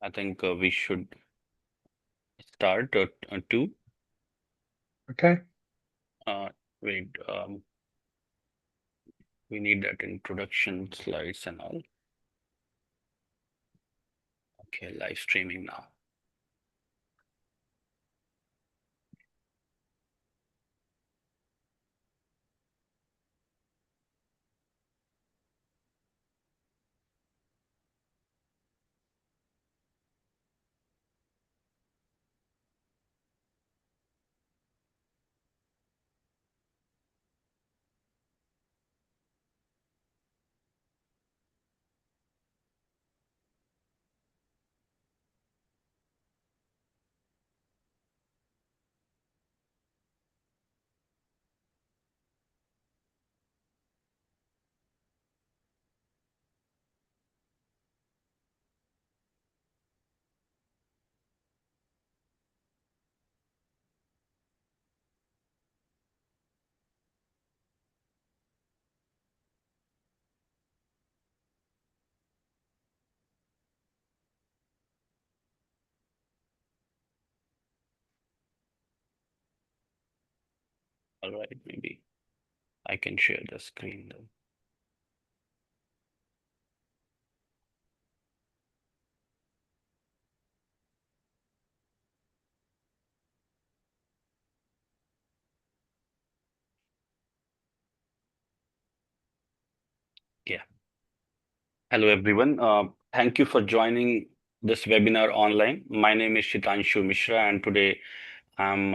I think we should start two. Okay. Uh, wait, we need that introduction slides and all. Okay, live streaming now. All right, maybe I can share the screen then. Yeah. Hello, everyone. Thank you for joining this webinar online. My name is Shitanshu Mishra, and today I'm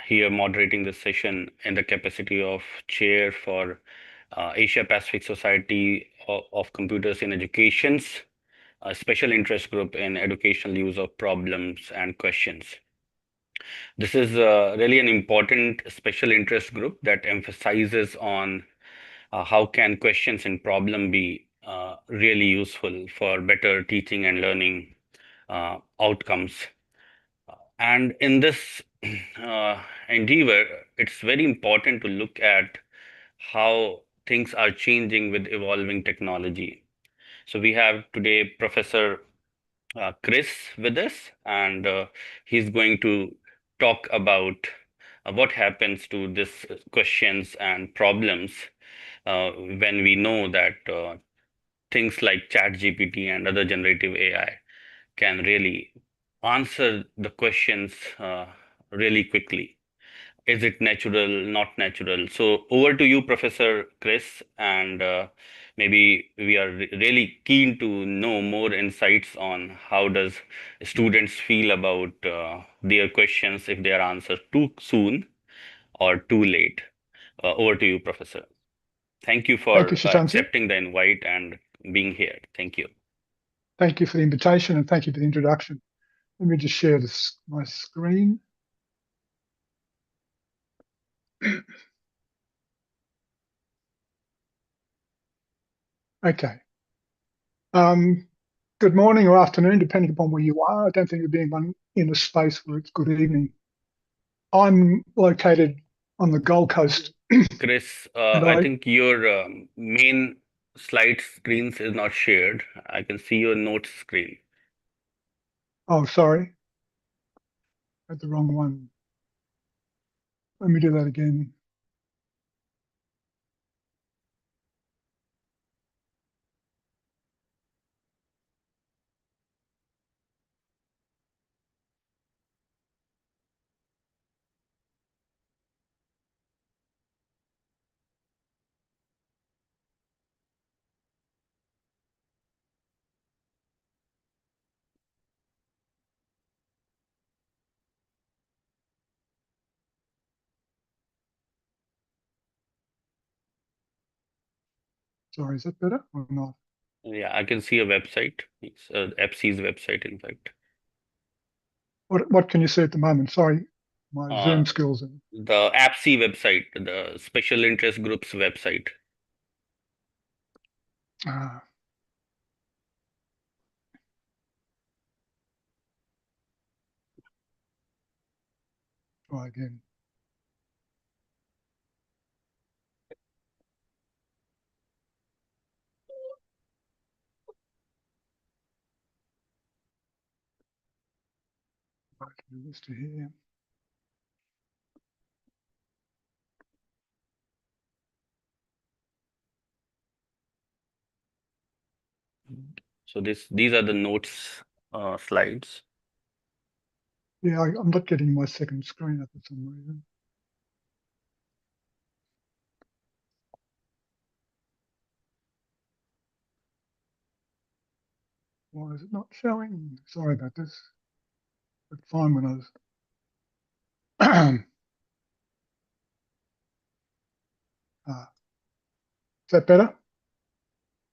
here moderating this session in the capacity of chair for Asia Pacific Society of Computers in Education's a special interest group in educational use of problems and questions. This is really an important special interest group that emphasizes on how can questions and problem be really useful for better teaching and learning outcomes. And in this endeavor, it's very important to look at how things are changing with evolving technology. So we have today Professor Chris with us, and he's going to talk about what happens to these questions and problems when we know that things like ChatGPT and other generative AI can really answer the questions really quickly. Is it natural, not natural? So over to you, Professor Chris, and maybe we are really keen to know more insights on how does students feel about their questions if they are answered too soon or too late. Over to you, Professor. Thank you Thank you, for Shitansi. accepting the invite and being here. Thank you. Thank you for the invitation and thank you for the introduction. Let me just share my screen. Okay. Good morning or afternoon, depending upon where you are. I don't think there'll be anyone in a space where it's good evening. I'm located on the Gold Coast. Chris, And I think your main slide screens is not shared. I can see your notes screen. oh, sorry, I had the wrong one. Let me do that again. Sorry, is that better or not? Yeah, I can see a website. It's APSCE's website, in fact. What can you see at the moment? Sorry, my Uh, Zoom skills. the APSCE website, the Special Interest Group's website. Uh, try again. This to here. So these are the notes slides. Yeah, I'm not getting my second screen up for some reason. Why is it not showing? Sorry about this. But fine when I was. Is that better?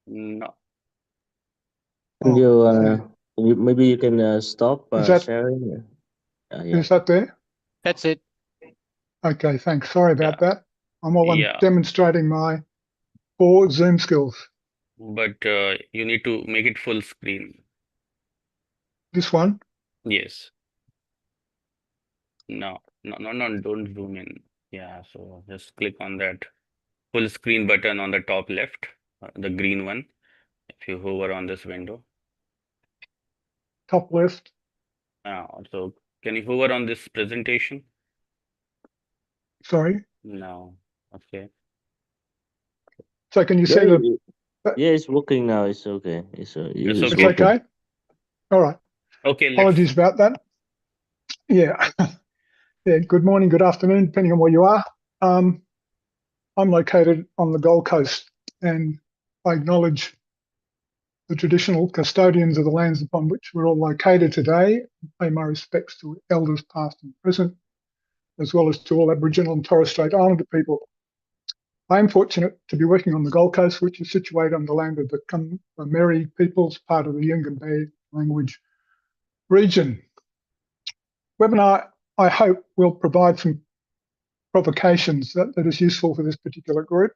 No. And Oh, you, yeah. maybe you can stop Is that sharing. Yeah. is that there? That's it. Okay, thanks. Sorry about that. I'm Yeah. demonstrating my poor Zoom skills. But you need to make it full screen. This one. Yes. No, don't zoom in. Yeah, so just click on that full screen button on the top left, the green one, if you hover on this window. Top left. So can you hover on this presentation? Sorry. No. Okay. So can you Yeah, see the? yeah, it's working now. It's okay. It's It's It's okay. okay. All right. Okay, let's. Apologies about that. Yeah. Yeah. Good morning, good afternoon, depending on where you are. I'm located on the Gold Coast, and I acknowledge the traditional custodians of the lands upon which we're all located today. Pay my respects to elders past and present, as well as to all Aboriginal and Torres Strait Islander people. I am fortunate to be working on the Gold Coast, which is situated on the land of the Kumeri peoples, part of the Yungan language region. Webinar, I hope, will provide some provocations that is useful for this particular group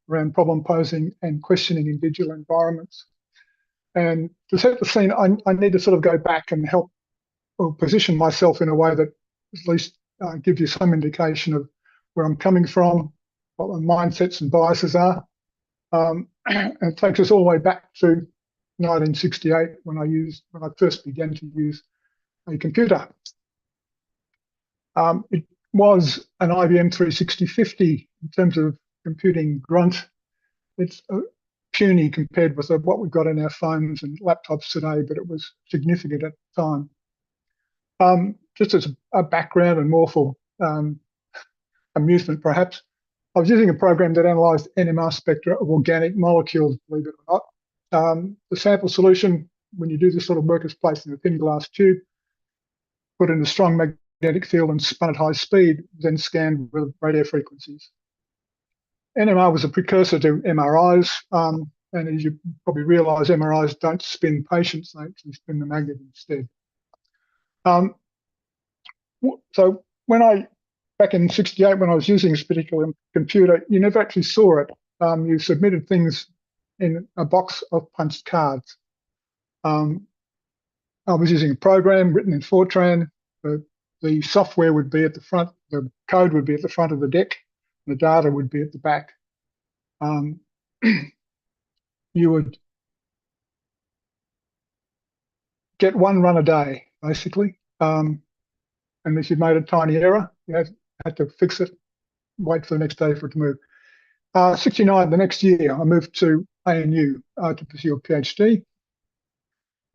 around problem posing and questioning in digital environments. And to set the scene, I need to sort of go back and help or position myself in a way that at least gives you some indication of where I'm coming from, what my mindsets and biases are. And it takes us all the way back to 1968 when I first began to use a computer. It was an IBM 36050 in terms of computing grunt. It's puny compared with what we've got in our phones and laptops today, but it was significant at the time. Just as a background and more for amusement, perhaps, I was using a program that analysed NMR spectra of organic molecules, believe it or not. The sample solution, when you do this sort of work, is placed in a thin glass tube, put in a strong magnetic field and spun at high speed, then scanned with radio frequencies. NMR was a precursor to MRIs, and as you probably realise, MRIs don't spin patients, they actually spin the magnet instead. So back in '68, when I was using this particular computer, you never actually saw it. You submitted things in a box of punched cards. I was using a program written in Fortran. The software would be at the front, the code would be at the front of the deck, the data would be at the back. You would get one run a day, basically. And if you made a tiny error, you had to fix it, wait for the next day for it to move. '69, the next year, I moved to ANU to pursue a PhD.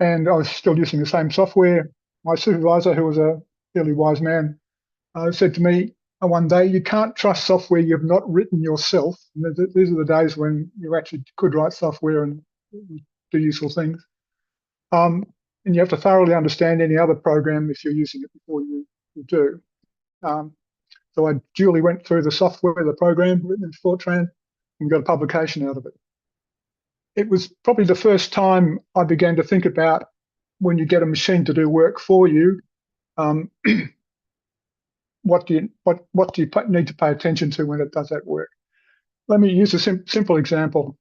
And I was still using the same software. My supervisor, who was a fairly wise man, said to me one day, "You can't trust software you've not written yourself." And these are the days when you actually could write software and do useful things. And you have to thoroughly understand any other program if you're using it before you do. So I duly went through the software, the program written in Fortran, and got a publication out of it. It was probably the first time I began to think about when you get a machine to do work for you, what do you need to pay attention to when it does that work? Let me use a simple example.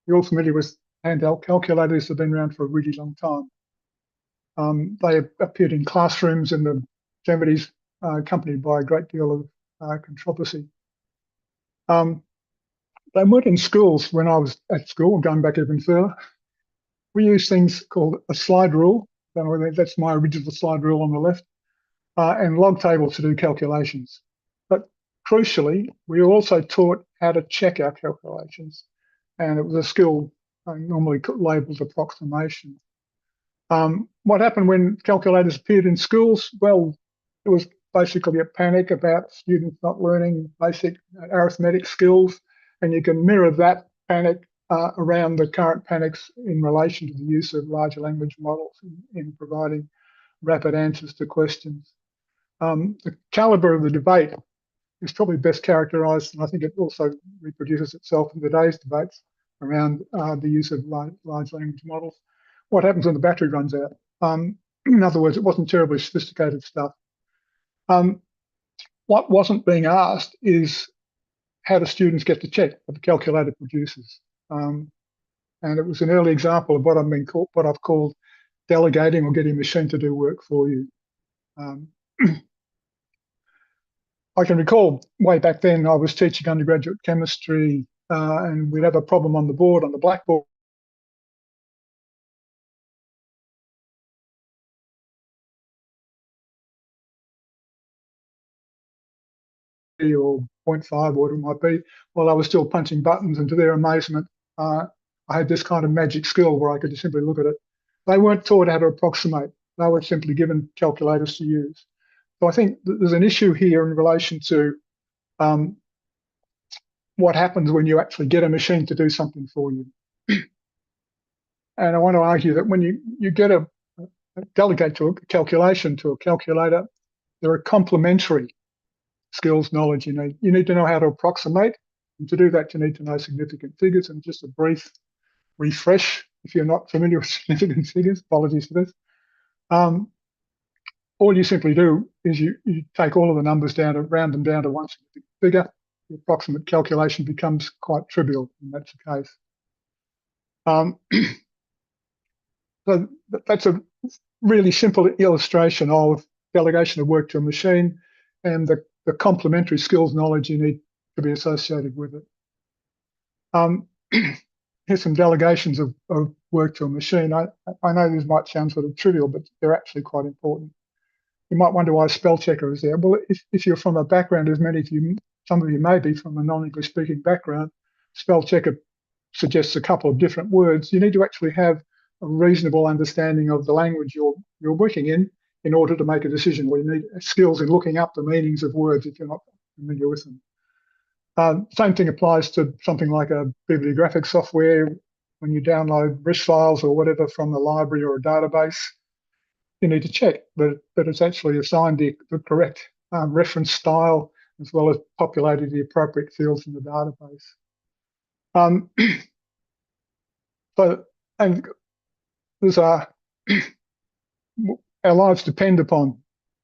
You're all familiar with handheld calculators that have been around for a really long time. They appeared in classrooms in the 70s, accompanied by a great deal of controversy. They weren't in schools when I was at school, going back even further. We used things called a slide rule. That's my original slide rule on the left. and log tables to do calculations. But crucially, we were also taught how to check our calculations, and it was a skill normally labelled approximation. What happened when calculators appeared in schools? Well, it was basically a panic about students not learning basic arithmetic skills, and you can mirror that panic around the current panics in relation to the use of large language models in providing rapid answers to questions. The calibre of the debate is probably best characterised, and I think it also reproduces itself in today's debates around the use of large language models. What happens when the battery runs out? In other words, it wasn't terribly sophisticated stuff. What wasn't being asked is how do students get to check what the calculator produces? And it was an early example of what I've called delegating or getting a machine to do work for you. I can recall way back then I was teaching undergraduate chemistry and we'd have a problem on the board, on the blackboard. Or 0.5, whatever it might be, while I was still punching buttons, and to their amazement, I had this kind of magic skill where I could just simply look at it. They weren't taught how to approximate. They were simply given calculators to use. So I think there's an issue here in relation to what happens when you actually get a machine to do something for you. And I want to argue that when you get a delegate to a calculation to a calculator, there are complementary skills, knowledge you need. You need to know how to approximate, and to do that, you need to know significant figures. And just a brief refresh, if you're not familiar with significant figures, apologies for this. All you simply do is you take all of the numbers down and round them down to one significant figure. The approximate calculation becomes quite trivial, and that's the case. So that's a really simple illustration of delegation of work to a machine and the complementary skills knowledge you need to be associated with it. Here's some delegations of work to a machine. I know these might sound sort of trivial, but they're actually quite important. You might wonder why a spell checker is there. Well, if you're from a background, as many of you, some of you may be from a non-English speaking background, spell checker suggests a couple of different words. You need to actually have a reasonable understanding of the language you're working in order to make a decision, or you need skills in looking up the meanings of words if you're not familiar with them. Same thing applies to something like a bibliographic software. When you download RIS files or whatever from a library or a database, you need to check that it's actually assigned the correct reference style, as well as populated the appropriate fields in the database. And there's our lives depend upon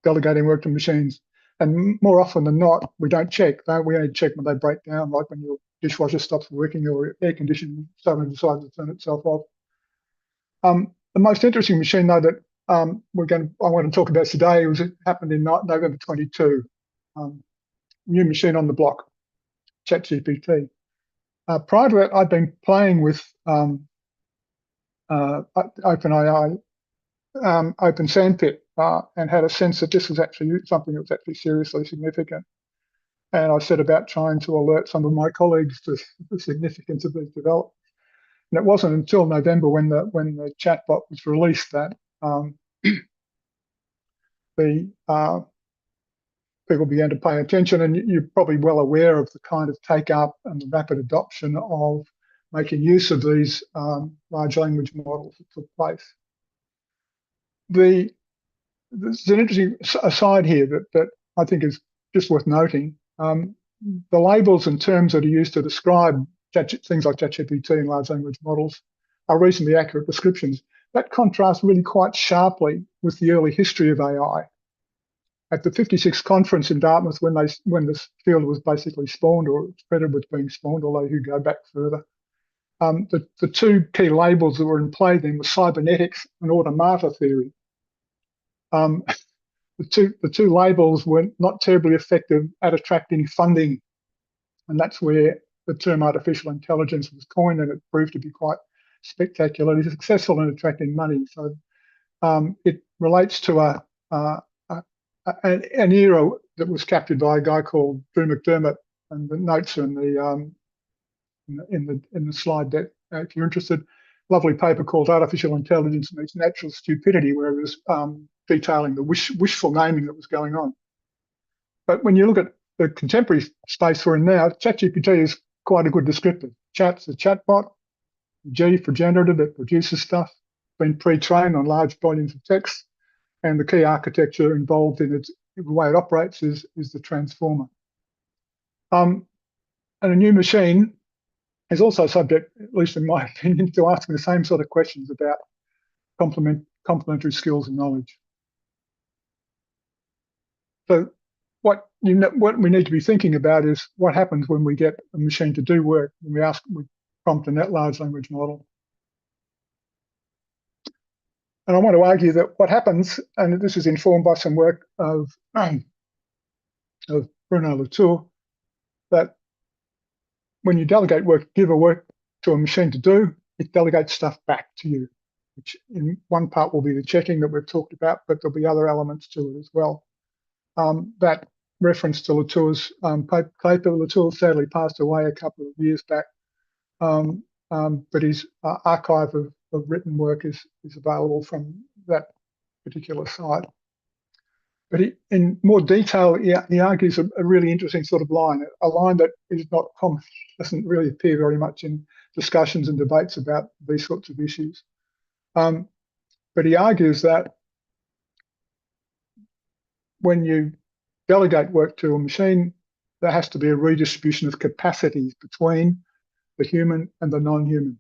delegating work to machines, and more often than not, we don't check. We only check when they break down, like when your dishwasher stops working or your air conditioner suddenly decides to turn itself off. The most interesting machine, though, that I want to talk about today happened in November 22. New machine on the block, ChatGPT. Prior to that, I'd been playing with OpenAI, OpenSandPit, and had a sense that this was actually something that was actually seriously significant. And I set about trying to alert some of my colleagues to the significance of these developments. And it wasn't until November when the chatbot was released that people began to pay attention. And you're probably well aware of the kind of take up and the rapid adoption of making use of these large language models that took place. There's an interesting aside here that I think is just worth noting. The labels and terms that are used to describe things like ChatGPT and large language models are reasonably accurate descriptions. That contrasts really quite sharply with the early history of AI. At the 56 conference in Dartmouth, when this field was basically spawned, or spreaded with being spawned, although you go back further, the two key labels that were in play then were cybernetics and automata theory. The two labels were not terribly effective at attracting funding, and that's where the term artificial intelligence was coined, and it proved to be quite spectacularly successful in attracting money. So it relates to a an era that was captured by a guy called Drew McDermott, and the notes are in the slide deck if you're interested. Lovely paper called Artificial Intelligence and Its Natural Stupidity, where it was detailing the wishful naming that was going on. But when you look at the contemporary space we're in now, ChatGPT is quite a good descriptor. Chat's a chatbot. G for generative, it produces stuff, been pre-trained on large volumes of text, and the key architecture involved in the way it operates is the transformer. And a new machine is also subject, at least in my opinion, to asking the same sort of questions about complementary skills and knowledge. So what we need to be thinking about is what happens when we get a machine to do work, when we prompt a large language model. And I want to argue that what happens, and this is informed by some work of Bruno Latour, that when you delegate work, give a work to a machine to do, it delegates stuff back to you, which in one part will be the checking that we've talked about, but there'll be other elements to it as well. That reference to Latour's paper, Latour sadly passed away a couple of years back, but his archive of written work is available from that particular site. But in more detail, he argues a really interesting sort of line, a line that is not common, doesn't really appear very much in discussions and debates about these sorts of issues. But he argues that when you delegate work to a machine, there has to be a redistribution of capacities between the human and the non-human.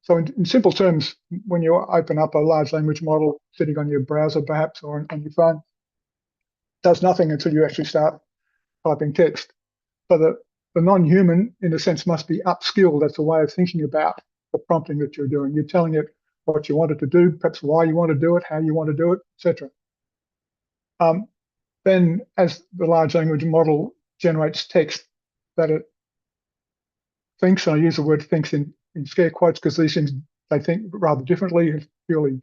So in simple terms, when you open up a large language model sitting on your browser perhaps or on your phone, it does nothing until you actually start typing text. So the non-human, in a sense, must be upskilled. That's a way of thinking about the prompting that you're doing. You're telling it what you want it to do, perhaps why you want to do it, how you want to do it, etc. Then as the large language model generates text that it thinks, and I use the word thinks in scare quotes because these things, they think rather differently. It's purely,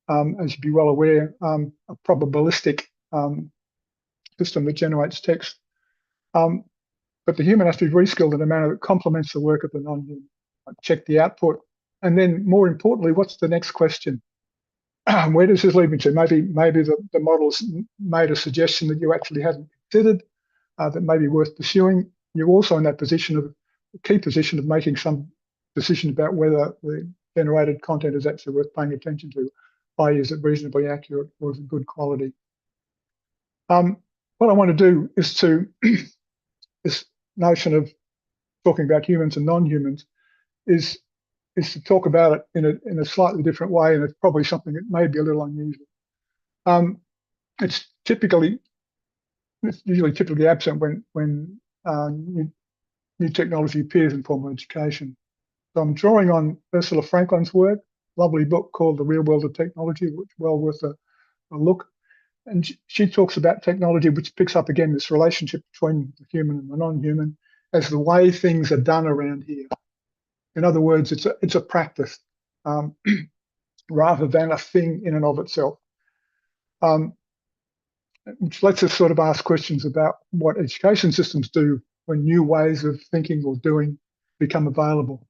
as you'd be well aware, a probabilistic system that generates text. But the human has to be reskilled in a manner that complements the work of the non-human. Check the output. And then more importantly, what's the next question? Where does this lead me to? Maybe the model's made a suggestion that you actually hadn't considered that may be worth pursuing. You're also in that key position of making some decision about whether the generated content is actually worth paying attention to, i.e. is it reasonably accurate or is it good quality? What I want to do is to, this notion of talking about humans and non-humans is to talk about it in a slightly different way, and it's probably something that may be a little unusual. It's usually typically absent when new technology appears in formal education. So I'm drawing on Ursula Franklin's work, lovely book called The Real World of Technology, which is well worth a look. And she talks about technology, which picks up again this relationship between the human and the non-human as the way things are done around here. In other words, it's a practice rather than a thing in and of itself. Which lets us sort of ask questions about what education systems do when new ways of thinking or doing become available.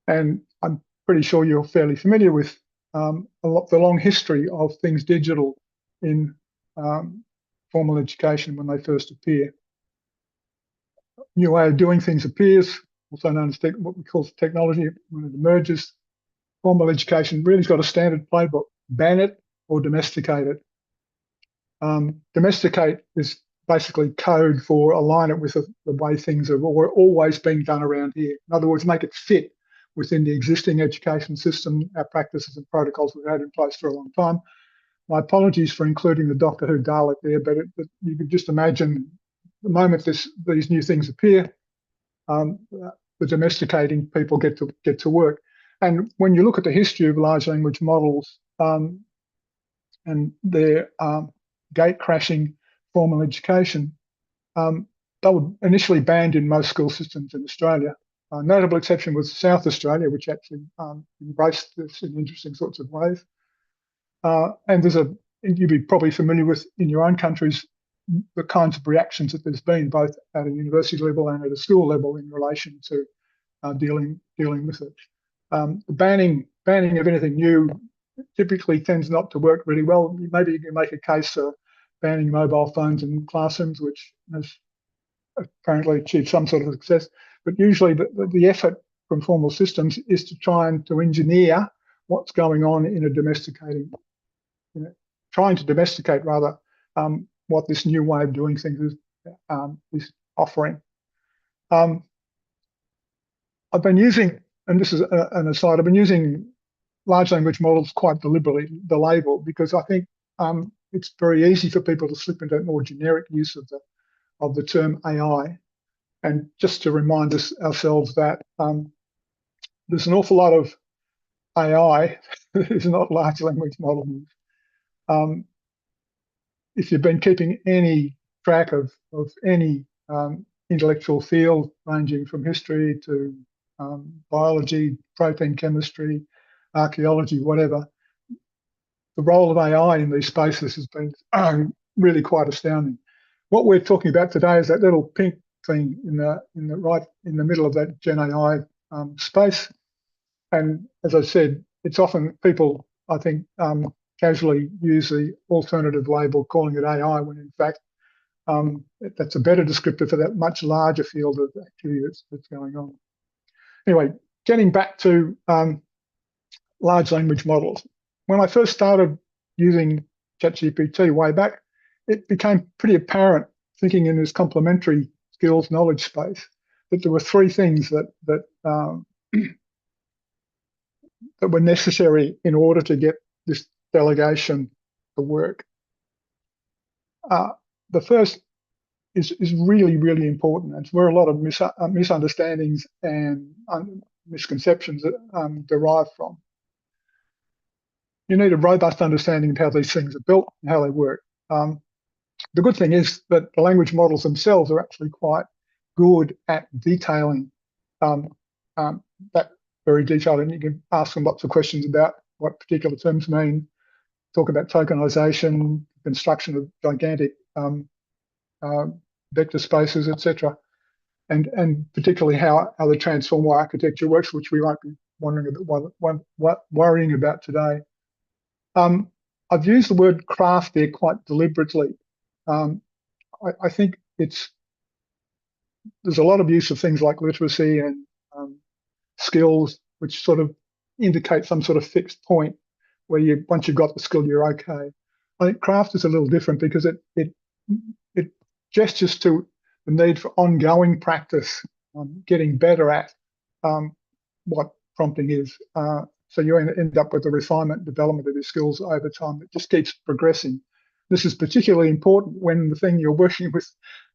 And I'm pretty sure you're fairly familiar with the long history of things digital in formal education when they first appear. New way of doing things appears, also known as what we call technology. When it emerges, formal education really's got a standard playbook: ban it or domesticate it. Domesticate is basically code for align it with the way things are always being done around here. In other words, make it fit within the existing education system, our practices and protocols we've had in place for a long time. My apologies for including the Doctor Who Dalek there, but you could just imagine the moment these new things appear, the domesticating people get to work. And when you look at the history of large language models and their gate crashing formal education, they were initially banned in most school systems in Australia. A notable exception was South Australia, which actually embraced this in interesting sorts of ways. And there's a you'd be probably familiar with in your own countries the kinds of reactions that there's been both at a university level and at a school level in relation to dealing with it. The banning of anything new typically tends not to work really well. Maybe you can make a case for banning mobile phones in classrooms, which has apparently achieved some sort of success. But usually the effort from formal systems is to try and to engineer what's going on in a domesticating, trying to domesticate rather what this new way of doing things is offering. I've been using, and this is an aside, I've been using large language models quite deliberately, the label, because I think it's very easy for people to slip into more generic use of the term AI. And just to remind ourselves that there's an awful lot of AI that is not large language model use. If you've been keeping any track of any intellectual field, ranging from history to biology, protein chemistry, archaeology, whatever, the role of AI in these spaces has been really quite astounding. What we're talking about today is that little pink thing in the middle of that Gen AI space. And as I said, it's often people, I think, casually use the alternative label calling it AI when in fact that's a better descriptor for that much larger field of activity that's going on. Anyway, getting back to large language models. When I first started using ChatGPT way back, it became pretty apparent, thinking in this complementary skills knowledge space, that there were three things that that were necessary in order to get this delegation to work. The first is really, really important. It's where a lot of misunderstandings and misconceptions derive from. You need a robust understanding of how these things are built and how they work. The good thing is that the language models themselves are actually quite good at detailing that very detailed, and you can ask them lots of questions about what particular terms mean, talk about tokenization, construction of gigantic vector spaces, etc., and particularly how the transformer architecture works, which we won't be worrying about today. I've used the word craft there quite deliberately. I think there's a lot of use of things like literacy and skills, which sort of indicate some sort of fixed point where once you've got the skill, you're okay. I think craft is a little different because it gestures to the need for ongoing practice, getting better at what prompting is. So you end up with the refinement, development of your skills over time. It just keeps progressing. This is particularly important when the thing you're working with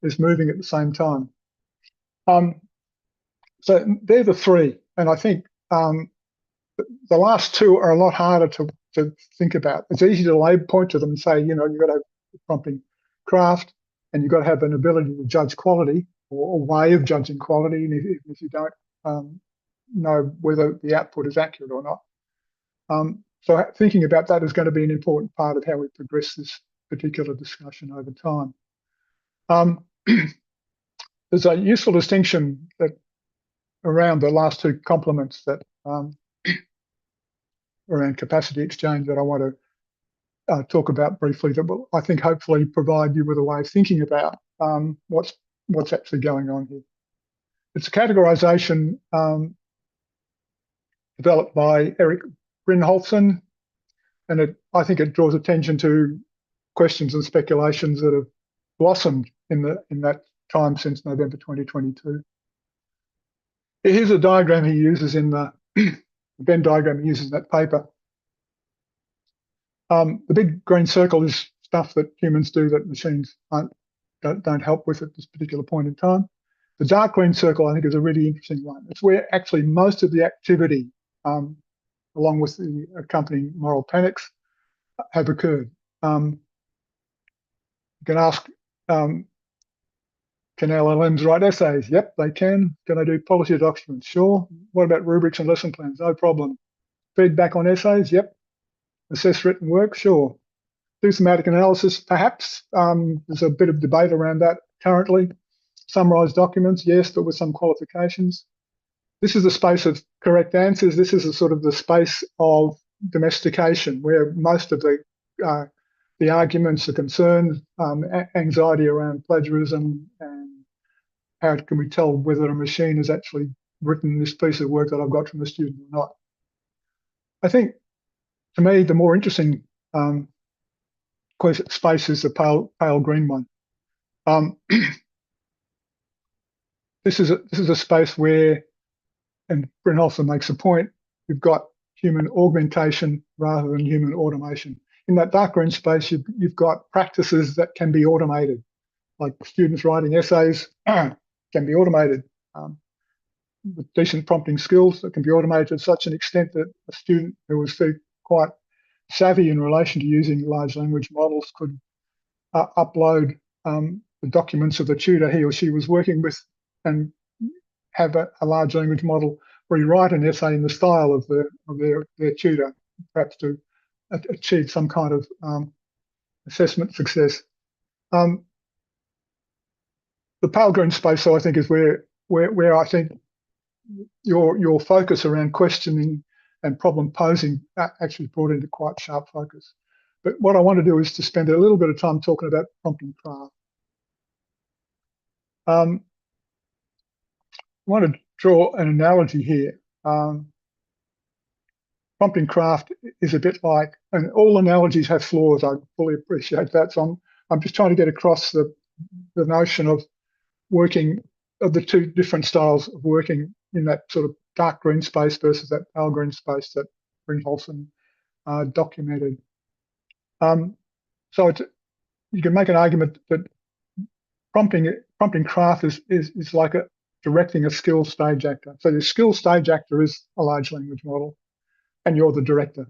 is moving at the same time. So they're the three, and I think the last two are a lot harder to think about. It's easy to point to them and say, you've got to have prompting craft, and you've got to have an ability to judge quality or a way of judging quality, and if you don't know whether the output is accurate or not. So thinking about that is going to be an important part of how we progress this particular discussion over time. There's a useful distinction around the last two complements that around capacity exchange that I want to talk about briefly, that will, I think, hopefully provide you with a way of thinking about what's actually going on here. It's a categorization developed by Eric Brynjolfsson, and I think it draws attention to questions and speculations that have blossomed in that time since November 2022. Here's a diagram he uses in the Venn diagram he uses in that paper. The big green circle is stuff that humans do that machines don't help with at this particular point in time. The dark green circle, I think, is a really interesting one. It's where actually most of the activity, along with the accompanying moral panics, have occurred. You can ask, can LLMs write essays? Yep, they can. Can they do policy documents? Sure. What about rubrics and lesson plans? No problem. Feedback on essays? Yep. Assess written work? Sure. do thematic analysis, perhaps. There's a bit of debate around that currently. Summarize documents, yes, but with some qualifications. This is the space of correct answers. This is a sort of the space of domestication, where most of the arguments are concerned, anxiety around plagiarism and how can we tell whether a machine has actually written this piece of work that I've got from the student or not. I think, to me, the more interesting space is the pale green one. This is a space where, and Brynjolfsson makes a point, you've got human augmentation rather than human automation. In that dark green space, you've got practices that can be automated, like students writing essays can be automated with decent prompting skills that can be automated to such an extent that a student who was quite savvy in relation to using large language models could upload the documents of the tutor he or she was working with and have a large language model rewrite an essay in the style of their tutor, perhaps to achieve some kind of assessment success. The pale green space, so I think, is where I think your focus around questioning and problem posing actually brought into quite sharp focus. But what I want to do is to spend a little bit of time talking about prompting craft. I want to draw an analogy here. Prompting craft is a bit like, and all analogies have flaws, I fully appreciate that. So I'm just trying to get across the notion of working, of the two different styles of working in that sort of dark green space versus that pale green space that Brynjolfsson documented. So you can make an argument that prompting craft is like directing a skilled stage actor. So the skilled stage actor is a large language model, and you're the director.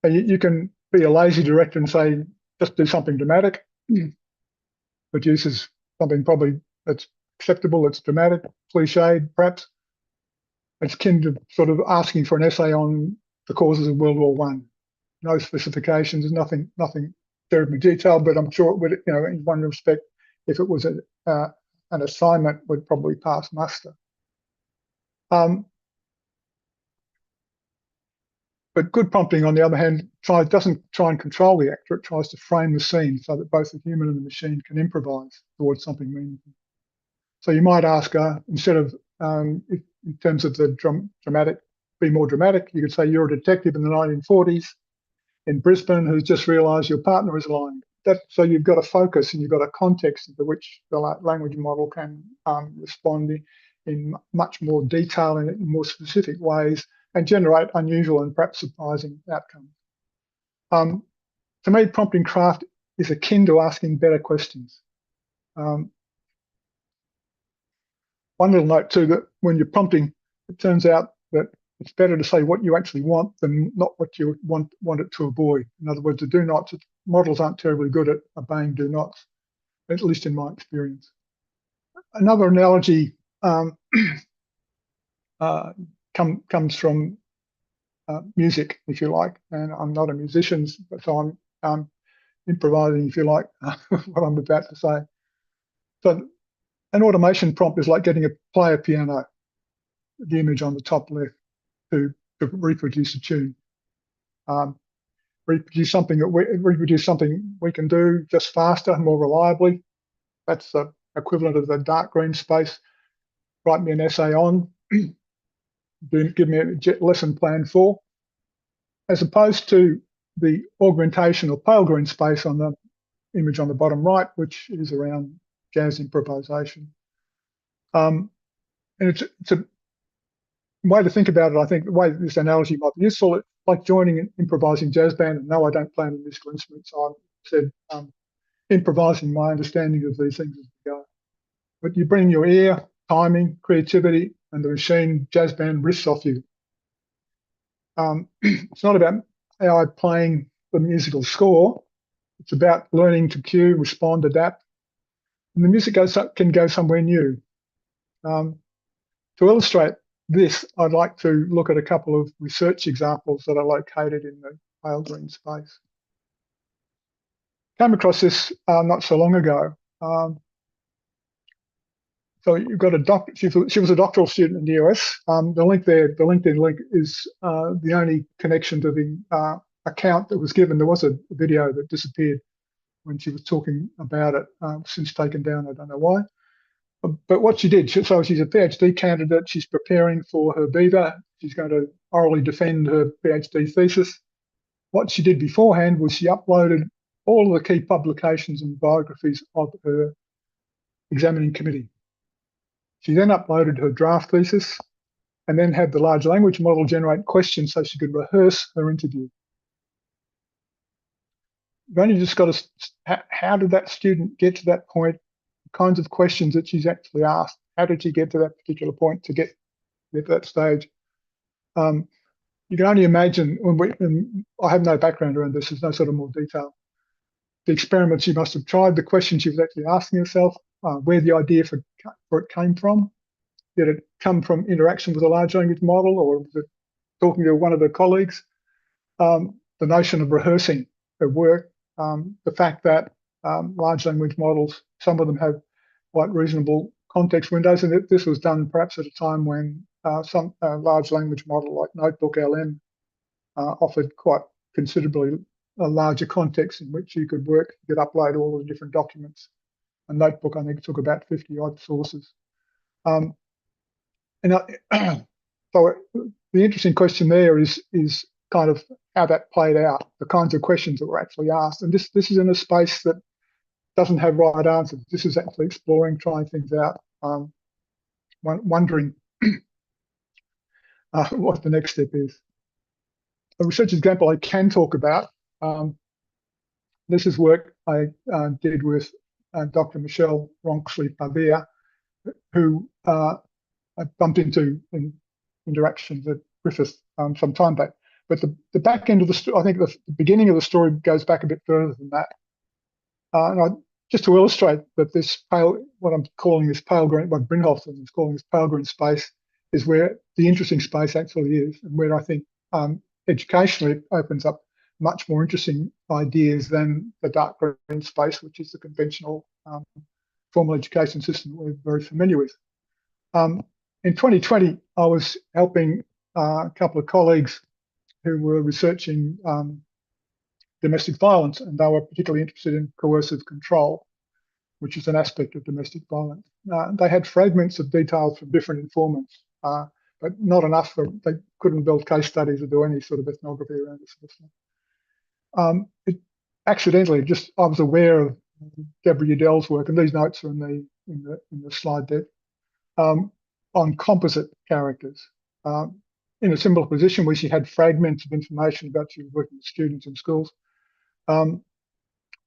And you can be a lazy director and say, just do something dramatic, produces something probably that's acceptable, it's dramatic, cliched, perhaps. It's akin to sort of asking for an essay on the causes of World War I. No specifications, nothing terribly detailed, but I'm sure it would, in one respect, if it was an assignment, would probably pass muster. But good prompting, on the other hand, doesn't try and control the actor. It tries to frame the scene so that both the human and the machine can improvise towards something meaningful. So you might ask, instead of, in terms of the dramatic, be more dramatic, you could say you're a detective in the 1940s in Brisbane who's just realised your partner is lying. So you've got a focus and you've got a context into which the language model can respond in much more detail and in more specific ways and generate unusual and perhaps surprising outcomes. To me, prompting craft is akin to asking better questions. One little note too, that when you're prompting, it turns out that it's better to say what you actually want than not what you want it to avoid. In other words, the do nots, models aren't terribly good at obeying do nots, at least in my experience. Another analogy comes from music, if you like, and I'm not a musician, so I'm improvising, if you like, what I'm about to say. So an automation prompt is like getting a player piano, the image on the top left, to reproduce a tune. Reproduce something we can do just faster, more reliably. That's the equivalent of the dark green space. Write me an essay on, give me a lesson plan for, as opposed to the augmentation or pale green space on the image on the bottom right, which is around jazz improvisation. And it's a way to think about it. I think the way this analogy might be useful, it's like joining an improvising jazz band. And no, I don't play any musical instruments. So I said improvising my understanding of these things as we go. But you bring your ear, timing, creativity, and the machine jazz band riffs off you. It's not about AI playing the musical score. It's about learning to cue, respond, adapt. And the music can go somewhere new. To illustrate this, I'd like to look at a couple of research examples that are located in the pale green space. came across this not so long ago. So you've got a doctor. She was a doctoral student in the US. The link there, the LinkedIn link, is the only connection to the account that was given. There was a video that disappeared when she was talking about it, since taken down. I don't know why. But what she did, so she's a PhD candidate. She's preparing for her BEVA. She's going to orally defend her PhD thesis. What she did beforehand was she uploaded all of the key publications and biographies of her examining committee. She then uploaded her draft thesis and then had the large language model generate questions so she could rehearse her interview. You've only just got to, how did that student get to that point? The kinds of questions that she's actually asked. How did she get to that particular point to get to that stage? You can only imagine, and I have no background around this, there's no sort of more detail. The experiments she must have tried, the questions she was actually asking herself, where the idea for it came from. Did it come from interaction with a large language model, or was it talking to one of her colleagues? The notion of rehearsing her work, the fact that large language models, some of them have quite reasonable context windows, and this was done perhaps at a time when some large language model like Notebook LM offered quite considerably a larger context in which you could work. You could upload all the different documents. A Notebook, I think, took about 50 odd sources. So the interesting question there is kind of how that played out, the kinds of questions that were actually asked. And this is in a space that doesn't have right answers. This is actually exploring, trying things out, wondering what the next step is. A research example I can talk about, this is work I did with Dr. Michelle Ronxley-Pavia, who I bumped into in interactions at Griffith some time back. But the back end of the story, I think the beginning of the story goes back a bit further than that. Just to illustrate that this pale, what I'm calling this pale green, what Brynjolfsson is calling this pale green space, is where the interesting space actually is, and where I think educationally it opens up much more interesting ideas than the dark green space, which is the conventional formal education system we're very familiar with. In 2020, I was helping a couple of colleagues who were researching domestic violence, and they were particularly interested in coercive control, which is an aspect of domestic violence. They had fragments of details from different informants, but not enough they couldn't build case studies or do any sort of ethnography around this sort of stuff. Accidentally, I was aware of Deborah Udell's work, and these notes are in the slide deck, on composite characters. In a similar position where she had fragments of information about she was working with students in schools,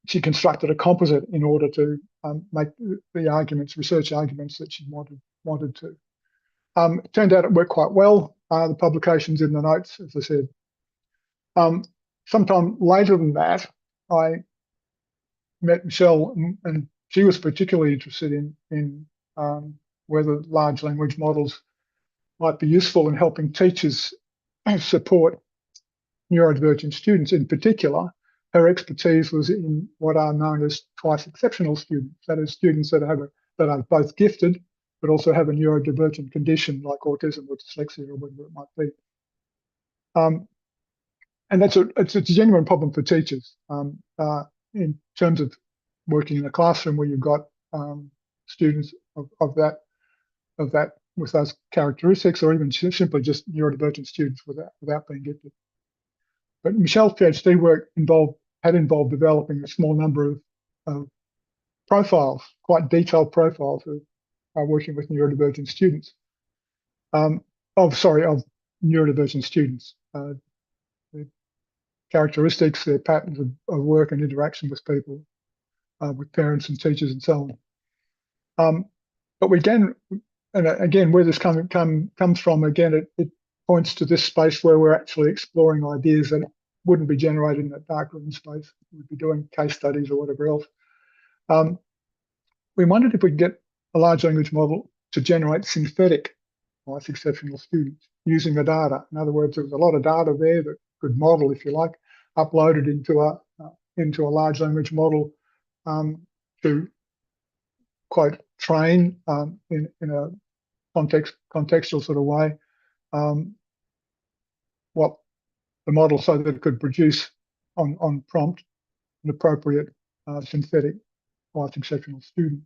she constructed a composite in order to make the arguments, research arguments that she wanted to. It turned out it worked quite well. The publication's in the notes, as I said. Sometime later than that, I met Michelle, and she was particularly interested in whether large language models might be useful in helping teachers support neurodivergent students. In particular, her expertise was in what are known as twice exceptional students, that is, students that are both gifted but also have a neurodivergent condition like autism or dyslexia or whatever it might be. And it's a genuine problem for teachers in terms of working in a classroom where you've got students of that with those characteristics, or even simply just neurodivergent students without being gifted. But Michelle's PhD work had involved developing a small number of profiles, quite detailed profiles of working with neurodivergent students. Of neurodivergent students. Their characteristics, their patterns of work and interaction with people, with parents and teachers and so on. But again, where this comes from, again, it points to this space where we're actually exploring ideas that wouldn't be generated in that dark room space. We'd be doing case studies or whatever else. We wondered if we could get a large language model to generate synthetic twice exceptional students using the data. In other words, there was a lot of data there that could model, if you like, uploaded into into a large language model to quote train in a contextual sort of way what the model, so that it could produce on prompt an appropriate synthetic life exceptional student.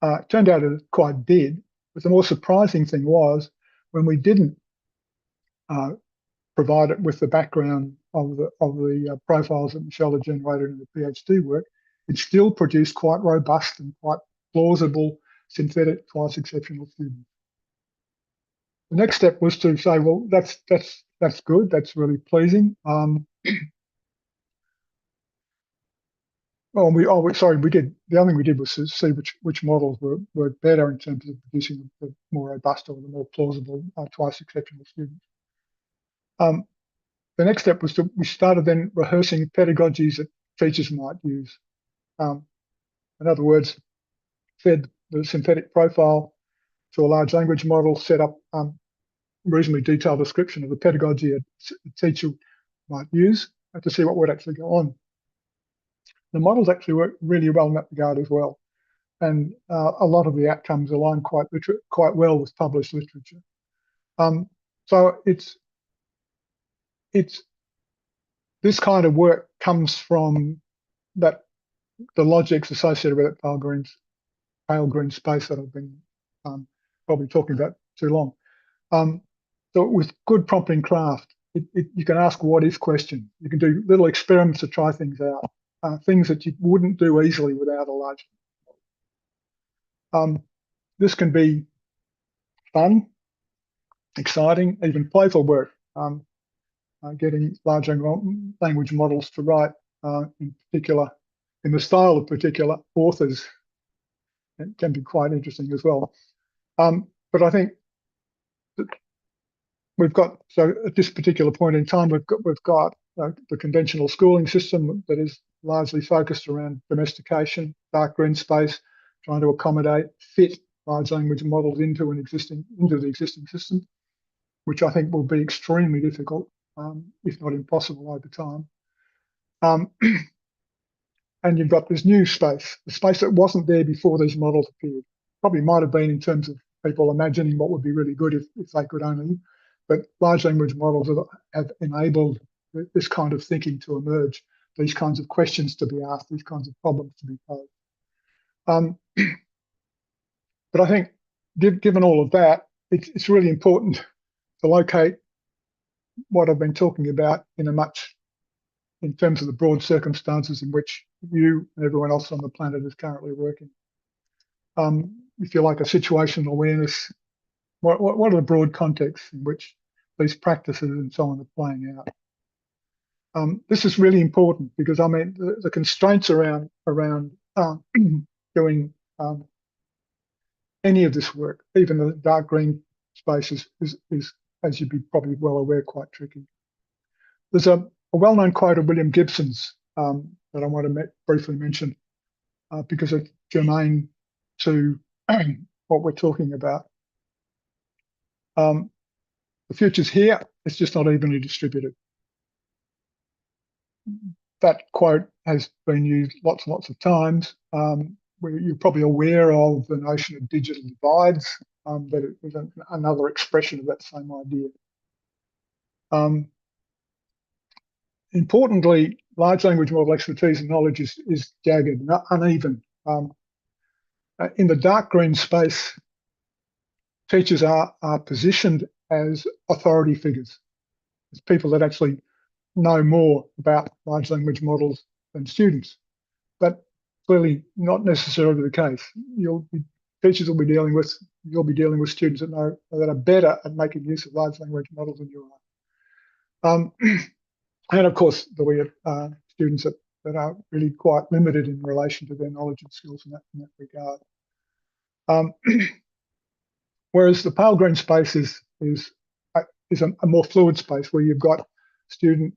It turned out it quite did, but the more surprising thing was when we didn't provide it with the background of the profiles that Michelle had generated in the PhD work, it still produced quite robust and quite plausible synthetic twice exceptional students. The next step was to say, well, that's good, that's really pleasing. Well, we did. The other thing we did was to see which models were better in terms of producing the more robust or the more plausible twice exceptional students. The next step was we started then rehearsing pedagogies that teachers might use. In other words, fed the synthetic profile to a large language model, set up reasonably detailed description of the pedagogy a teacher might use to see what would actually go on. The models actually work really well in that regard as well, and a lot of the outcomes align quite well with published literature. So it's this kind of work comes from the logics associated with that pale green space that I've been probably talking about too long. So with good prompting craft, you can ask what if questions. You can do little experiments to try things out. Things that you wouldn't do easily without a large. This can be fun, exciting, even playful work. Getting large language models to write in the style of particular authors, it can be quite interesting as well. But I think that we've got, so at this particular point in time, we've got the conventional schooling system that is largely focused around domestication, dark green space, trying to fit large language models into the existing system, which I think will be extremely difficult, if not impossible over time. And you've got this new space, the space that wasn't there before these models appeared. Probably might have been in terms of people imagining what would be really good if they could only, but large language models have enabled this kind of thinking to emerge, these kinds of questions to be asked, these kinds of problems to be posed. But I think, given all of that, it's really important to locate what I've been talking about in terms of the broad circumstances in which you and everyone else on the planet is currently working. If you like a situational awareness, what are the broad contexts in which these practices and so on are playing out? This is really important because I mean the constraints around doing any of this work, even the dark green spaces, is as you'd be probably well aware, quite tricky. There's a well-known quote of William Gibson's that I want to briefly mention because it's germane to what we're talking about. The future's here, it's just not evenly distributed. That quote has been used lots and lots of times. You're probably aware of the notion of digital divides, but it was another expression of that same idea. Importantly, large language model expertise and knowledge is jagged, uneven. In the dark green space, teachers are positioned as authority figures, as people that actually know more about large language models than students. But clearly not necessarily the case. Teachers will be dealing with, you'll be dealing with students that are better at making use of large language models than you are. And of course, there'll be students that are really quite limited in relation to their knowledge and skills in that regard. Whereas the pale green space is a more fluid space where you've got student,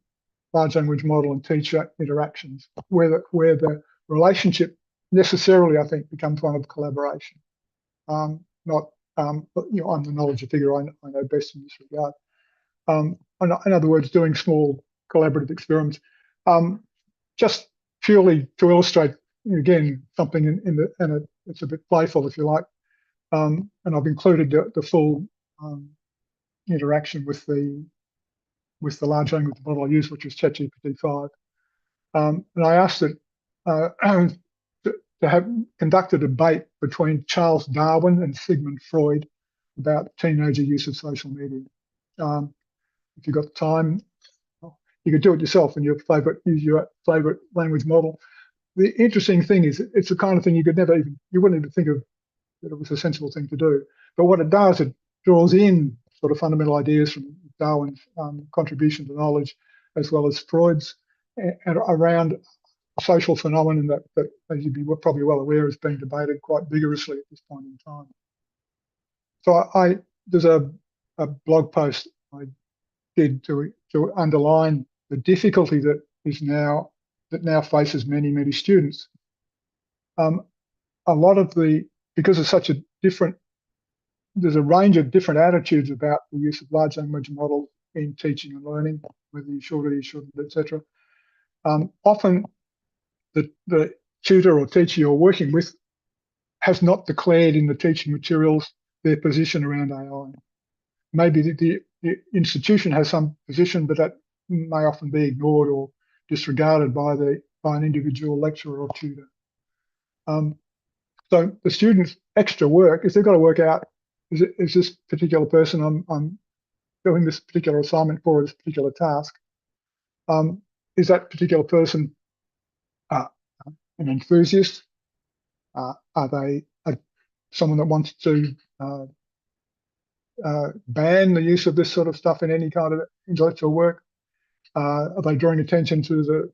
large language model and teacher interactions, where the relationship necessarily, I think, becomes one of collaboration. Not, I'm the knowledge figure, I know best in this regard. In other words, doing small collaborative experiments. Just purely to illustrate, again, something and it's a bit playful, if you like. And I've included the full interaction with the large language model I used, which was ChatGPT-5. And I asked it to have conduct a debate between Charles Darwin and Sigmund Freud about teenager use of social media. If you've got time, you could do it yourself and use your favorite language model. The interesting thing is it's the kind of thing you wouldn't even think of that it was a sensible thing to do. But what it does, it draws in sort of fundamental ideas from Darwin's contribution to knowledge, as well as Freud's, and around a social phenomenon that, as you'd be probably well aware, is being debated quite vigorously at this point in time. So there's a blog post I did to underline the difficulty that now faces many students. A lot of because it's such a different, there's a range of different attitudes about the use of large language models in teaching and learning, whether you should or you shouldn't, etc. Often the tutor or teacher you're working with has not declared in the teaching materials their position around AI. Maybe the institution has some position, but that may often be ignored or disregarded by an individual lecturer or tutor. So the student's extra work is they've got to work out, is this particular person I'm doing this particular assignment for, this particular task, is that particular person an enthusiast? Are they someone that wants to ban the use of this sort of stuff in any kind of intellectual work? Are they drawing attention to the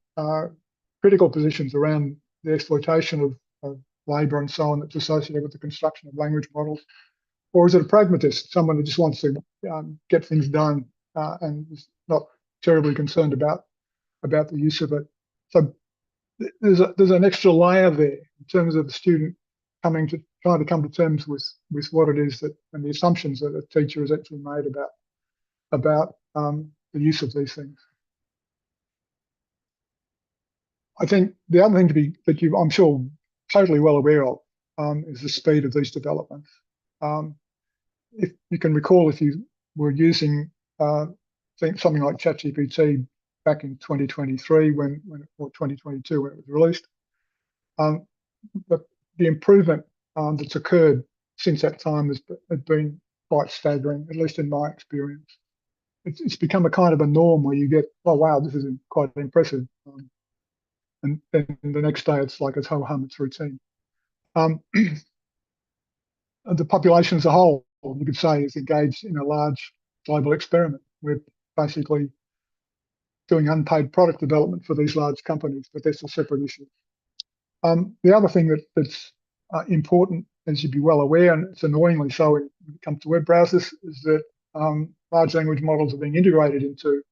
critical positions around the exploitation of labour and so on that's associated with the construction of language models? Or is it a pragmatist, someone who just wants to get things done and is not terribly concerned about the use of it? So there's an extra layer there in terms of the student trying to come to terms with what it is and the assumptions that a teacher has actually made about the use of these things. I think the other thing I'm sure totally well aware of is the speed of these developments. If you can recall, if you were using something like ChatGPT back in 2023 or 2022 when it was released, the improvement that's occurred since that time has been quite staggering, at least in my experience. It's become a kind of a norm where you get, oh wow, this is quite impressive, and then the next day it's like it's ho-hum, it's routine. The population as a whole, you could say, is engaged in a large global experiment. We're basically doing unpaid product development for these large companies, but that's a separate issue. The other thing that's important, as you'd be well aware, and it's annoyingly so when it comes to web browsers, is that large language models are being integrated into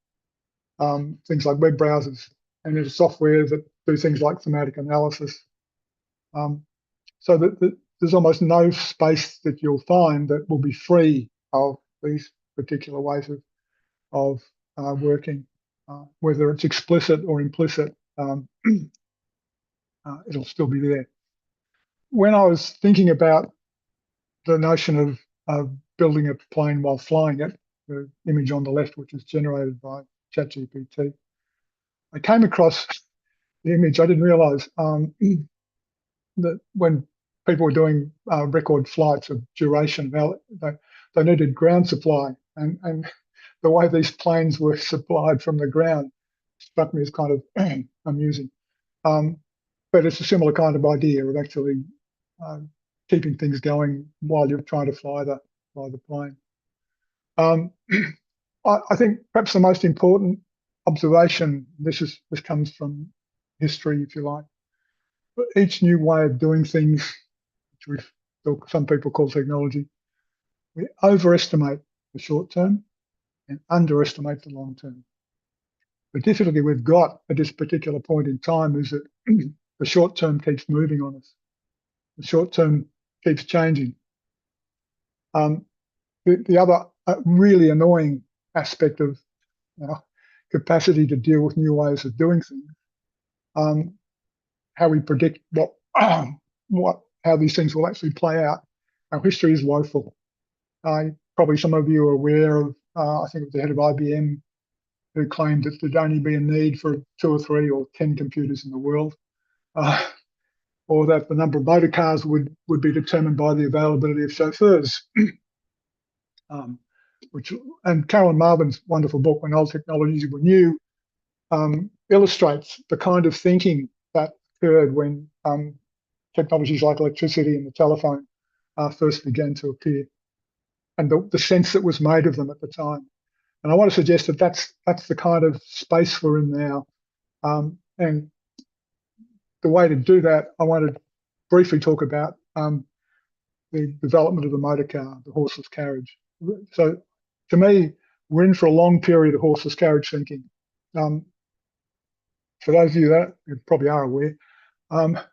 things like web browsers and into software that do things like thematic analysis. So that there's almost no space that you'll find that will be free of these particular ways of working, whether it's explicit or implicit. It'll still be there. When I was thinking about the notion of building a plane while flying it, the image on the left, which is generated by ChatGPT, I came across the image. I didn't realize that when people were doing record flights of duration, they needed ground supply, and the way these planes were supplied from the ground struck me as kind of amusing. But it's a similar kind of idea of actually keeping things going while you're trying to fly the plane. I think perhaps the most important observation, this comes from history, if you like, but each new way of doing things, which some people call technology, we overestimate the short term and underestimate the long term. The difficulty we've got at this particular point in time is that the short term keeps moving on us. The short term keeps changing. The other really annoying aspect of capacity to deal with new ways of doing things how we predict how these things will actually play out. Our history is woeful. Probably some of you are aware of, I think it was the head of IBM who claimed that there'd only be a need for 2 or 3 or 10 computers in the world, or that the number of motor cars would be determined by the availability of chauffeurs. And Carolyn Marvin's wonderful book, When Old Technologies Were New, illustrates the kind of thinking that occurred when technologies like electricity and the telephone first began to appear, and the sense that was made of them at the time. And I want to suggest that that's the kind of space we're in now. And the way to do that, I want to briefly talk about the development of the motor car, the horseless carriage. So to me, we're in for a long period of horseless carriage thinking. For those of you that you probably are aware,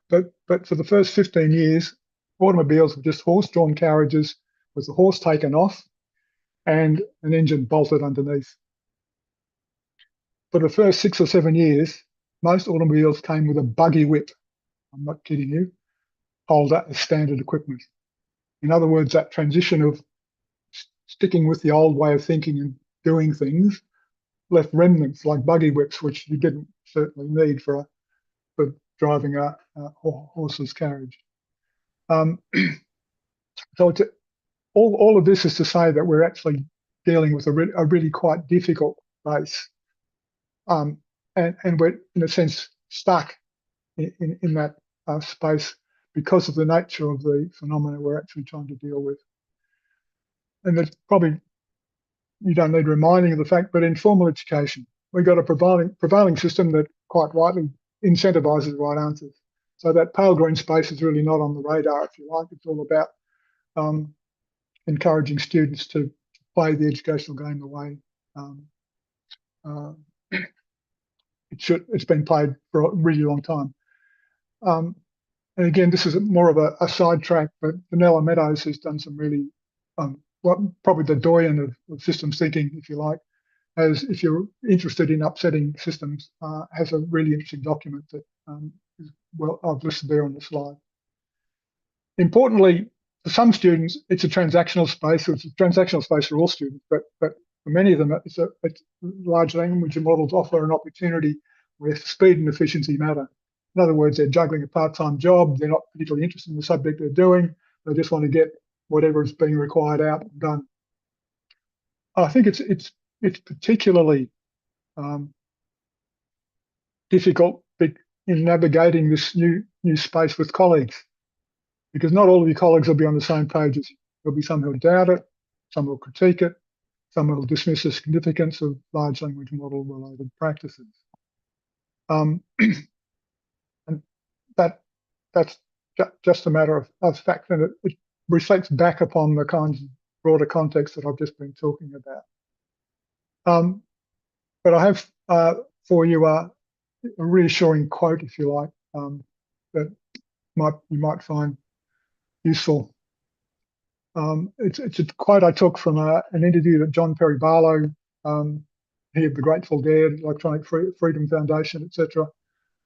but for the first 15 years, automobiles were just horse-drawn carriages with the horse taken off and an engine bolted underneath. For the first 6 or 7 years, most automobiles came with a buggy whip. I'm not kidding you. Holder as standard equipment. In other words, that transition of sticking with the old way of thinking and doing things left remnants like buggy whips, which you didn't certainly need for driving a horseless carriage. So it's all of this is to say that we're actually dealing with a really quite difficult base, and we're in a sense stuck in that space because of the nature of the phenomena we're actually trying to deal with. And it's probably, you don't need reminding of the fact, but in formal education, we've got a prevailing system that quite rightly incentivizes the right answers. So that pale green space is really not on the radar, if you like. It's all about encouraging students to play the educational game the way it's been played for a really long time. And again, this is more of a sidetrack, but Vanilla Meadows has done some really, probably the doyen of systems thinking, if you like, as if you're interested in upsetting systems, has a really interesting document that is, well, I've listed there on the slide. Importantly, for some students, it's a transactional space. It's a transactional space for all students, but for many of them, it's large language models offer an opportunity where speed and efficiency matter. In other words, they're juggling a part-time job. They're not particularly interested in the subject they're doing. They just want to get whatever is being required out and done. I think it's particularly difficult in navigating this new space with colleagues, because not all of your colleagues will be on the same page as you. There'll be some who'll doubt it, some will critique it, some will dismiss the significance of large language model related practices. And that's just a matter of fact, and it reflects back upon the kinds of broader context that I've just been talking about. But I have for you a reassuring quote, if you like, that you might find useful. It's a quote I took from an interview that John Perry Barlow, he of the Grateful Dead, Electronic Freedom Foundation, etc.,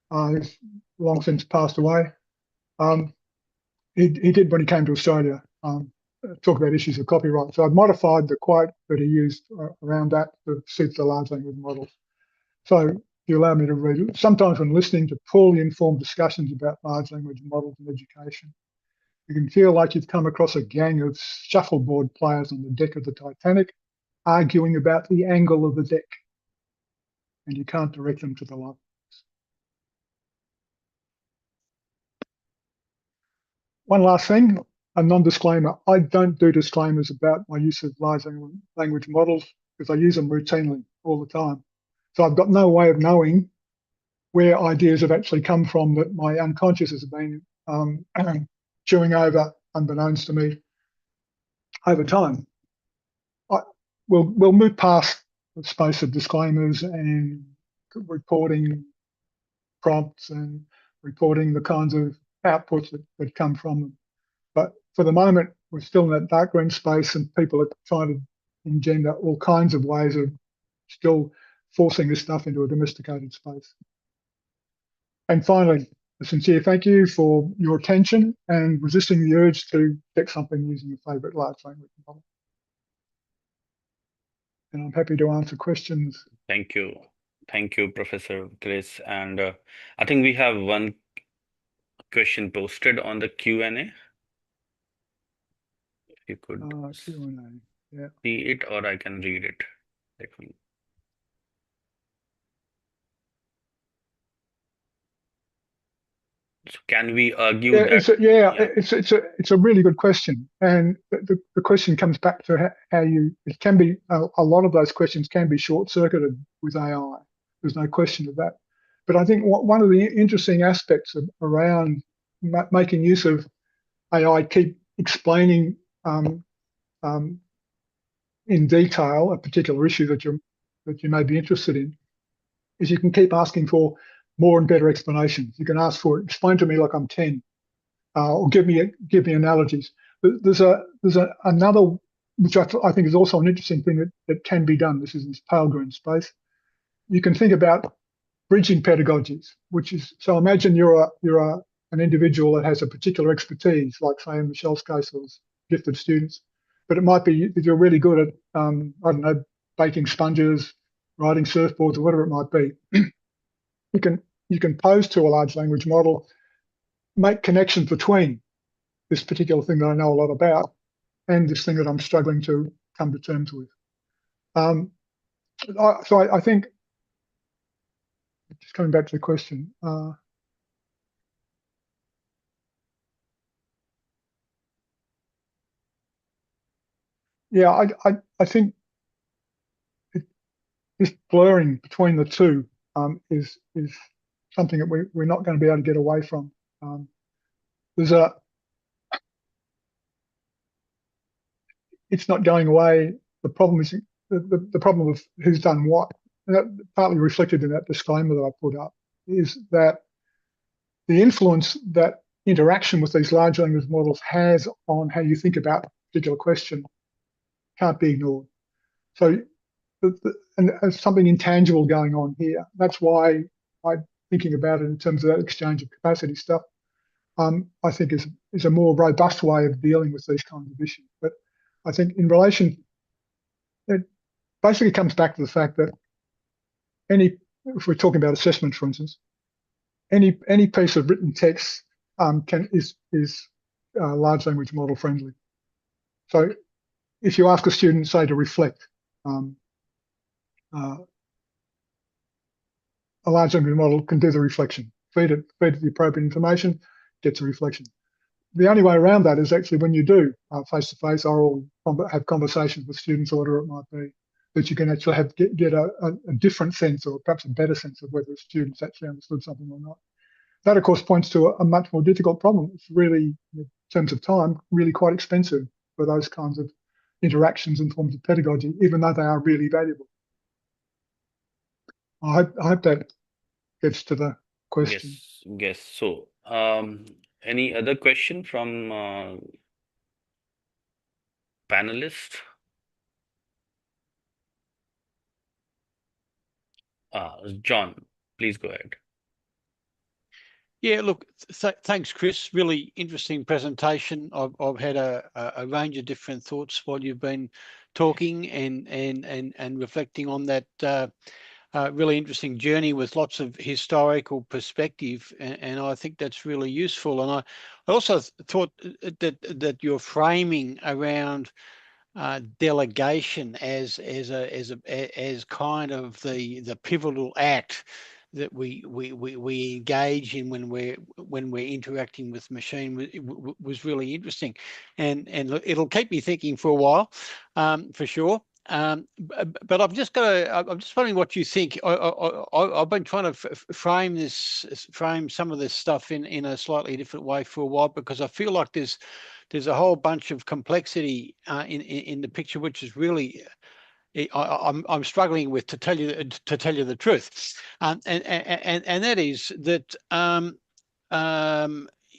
who's long since passed away. He did when he came to Australia, talk about issues of copyright. So I've modified the quote that he used around that to suit the large language models. So if you allow me to read it. Sometimes when listening to poorly informed discussions about large language models in education, you can feel like you've come across a gang of shuffleboard players on the deck of the Titanic arguing about the angle of the deck, and you can't direct them to the light. One last thing, a non-disclaimer. I don't do disclaimers about my use of large language models because I use them routinely all the time. So I've got no way of knowing where ideas have actually come from that my unconscious has been chewing over, unbeknownst to me, over time. We'll move past the space of disclaimers and reporting prompts and reporting the kinds of outputs that come from them. But for the moment, we're still in that dark green space, and people are trying to engender all kinds of ways of still forcing this stuff into a domesticated space. And finally, a sincere thank you for your attention and resisting the urge to check something using your favourite large language model. And I'm happy to answer questions. Thank you. Thank you, Professor Chris. And I think we have one question posted on the Q&A. If you could Q&A, yeah. see it, or I can read it. Let me. So can we argue Yeah, that? it's a really good question, and the question comes back to how you. It can be a lot of those questions can be short circuited with AI. There's no question of that. But I think one of the interesting aspects around making use of AI, keep explaining in detail a particular issue that you may be interested in, is you can keep asking for more and better explanations. You can ask for, explain to me like I'm 10, or give me analogies. There's another, which I think is also an interesting thing that can be done. This is in this pale green space. You can think about bridging pedagogies, which is, so imagine you're an individual that has a particular expertise, like say in Michelle's case, it was gifted students, but it might be that you're really good at, I don't know, baking sponges, riding surfboards, or whatever it might be. You can pose to a large language model, make connections between this particular thing that I know a lot about and this thing that I'm struggling to come to terms with. So I think, just coming back to the question, yeah, I think this blurring between the two is something that we're not going to be able to get away from. It's not going away. The problem is the problem of who's done what, and that partly reflected in that disclaimer that I put up, is that the influence that interaction with these large language models has on how you think about a particular question can't be ignored. So, and there's something intangible going on here. That's why I'm thinking about it in terms of that exchange of capacity stuff. I think is a more robust way of dealing with these kinds of issues. But I think in relation, it basically comes back to the fact that if we're talking about assessment, for instance, any piece of written text is large language model friendly. So if you ask a student, say, to reflect, a large language model can do the reflection, feed it the appropriate information, gets a reflection. The only way around that is actually when you do face-to-face or have conversations with students or whatever it might be, that you can actually get a different sense, or perhaps a better sense, of whether students actually understood something or not. That, of course, points to a much more difficult problem. It's really, in terms of time, really quite expensive for those kinds of interactions and forms of pedagogy, even though they are really valuable. I hope that gets to the question. Yes. So, any other question from panelists? John, please go ahead. Yeah, look, thanks, Chris. Really interesting presentation. I've had a range of different thoughts while you've been talking and reflecting on that really interesting journey with lots of historical perspective, and I think that's really useful. And I also thought that your framing around delegation as kind of the pivotal act that we engage in when we're interacting with machine was really interesting, and it'll keep me thinking for a while, for sure. But I'm just wondering what you think. I've been trying to frame some of this stuff in a slightly different way for a while, because I feel like there's a whole bunch of complexity in the picture, which is really I'm struggling with, to tell you the truth, and that is that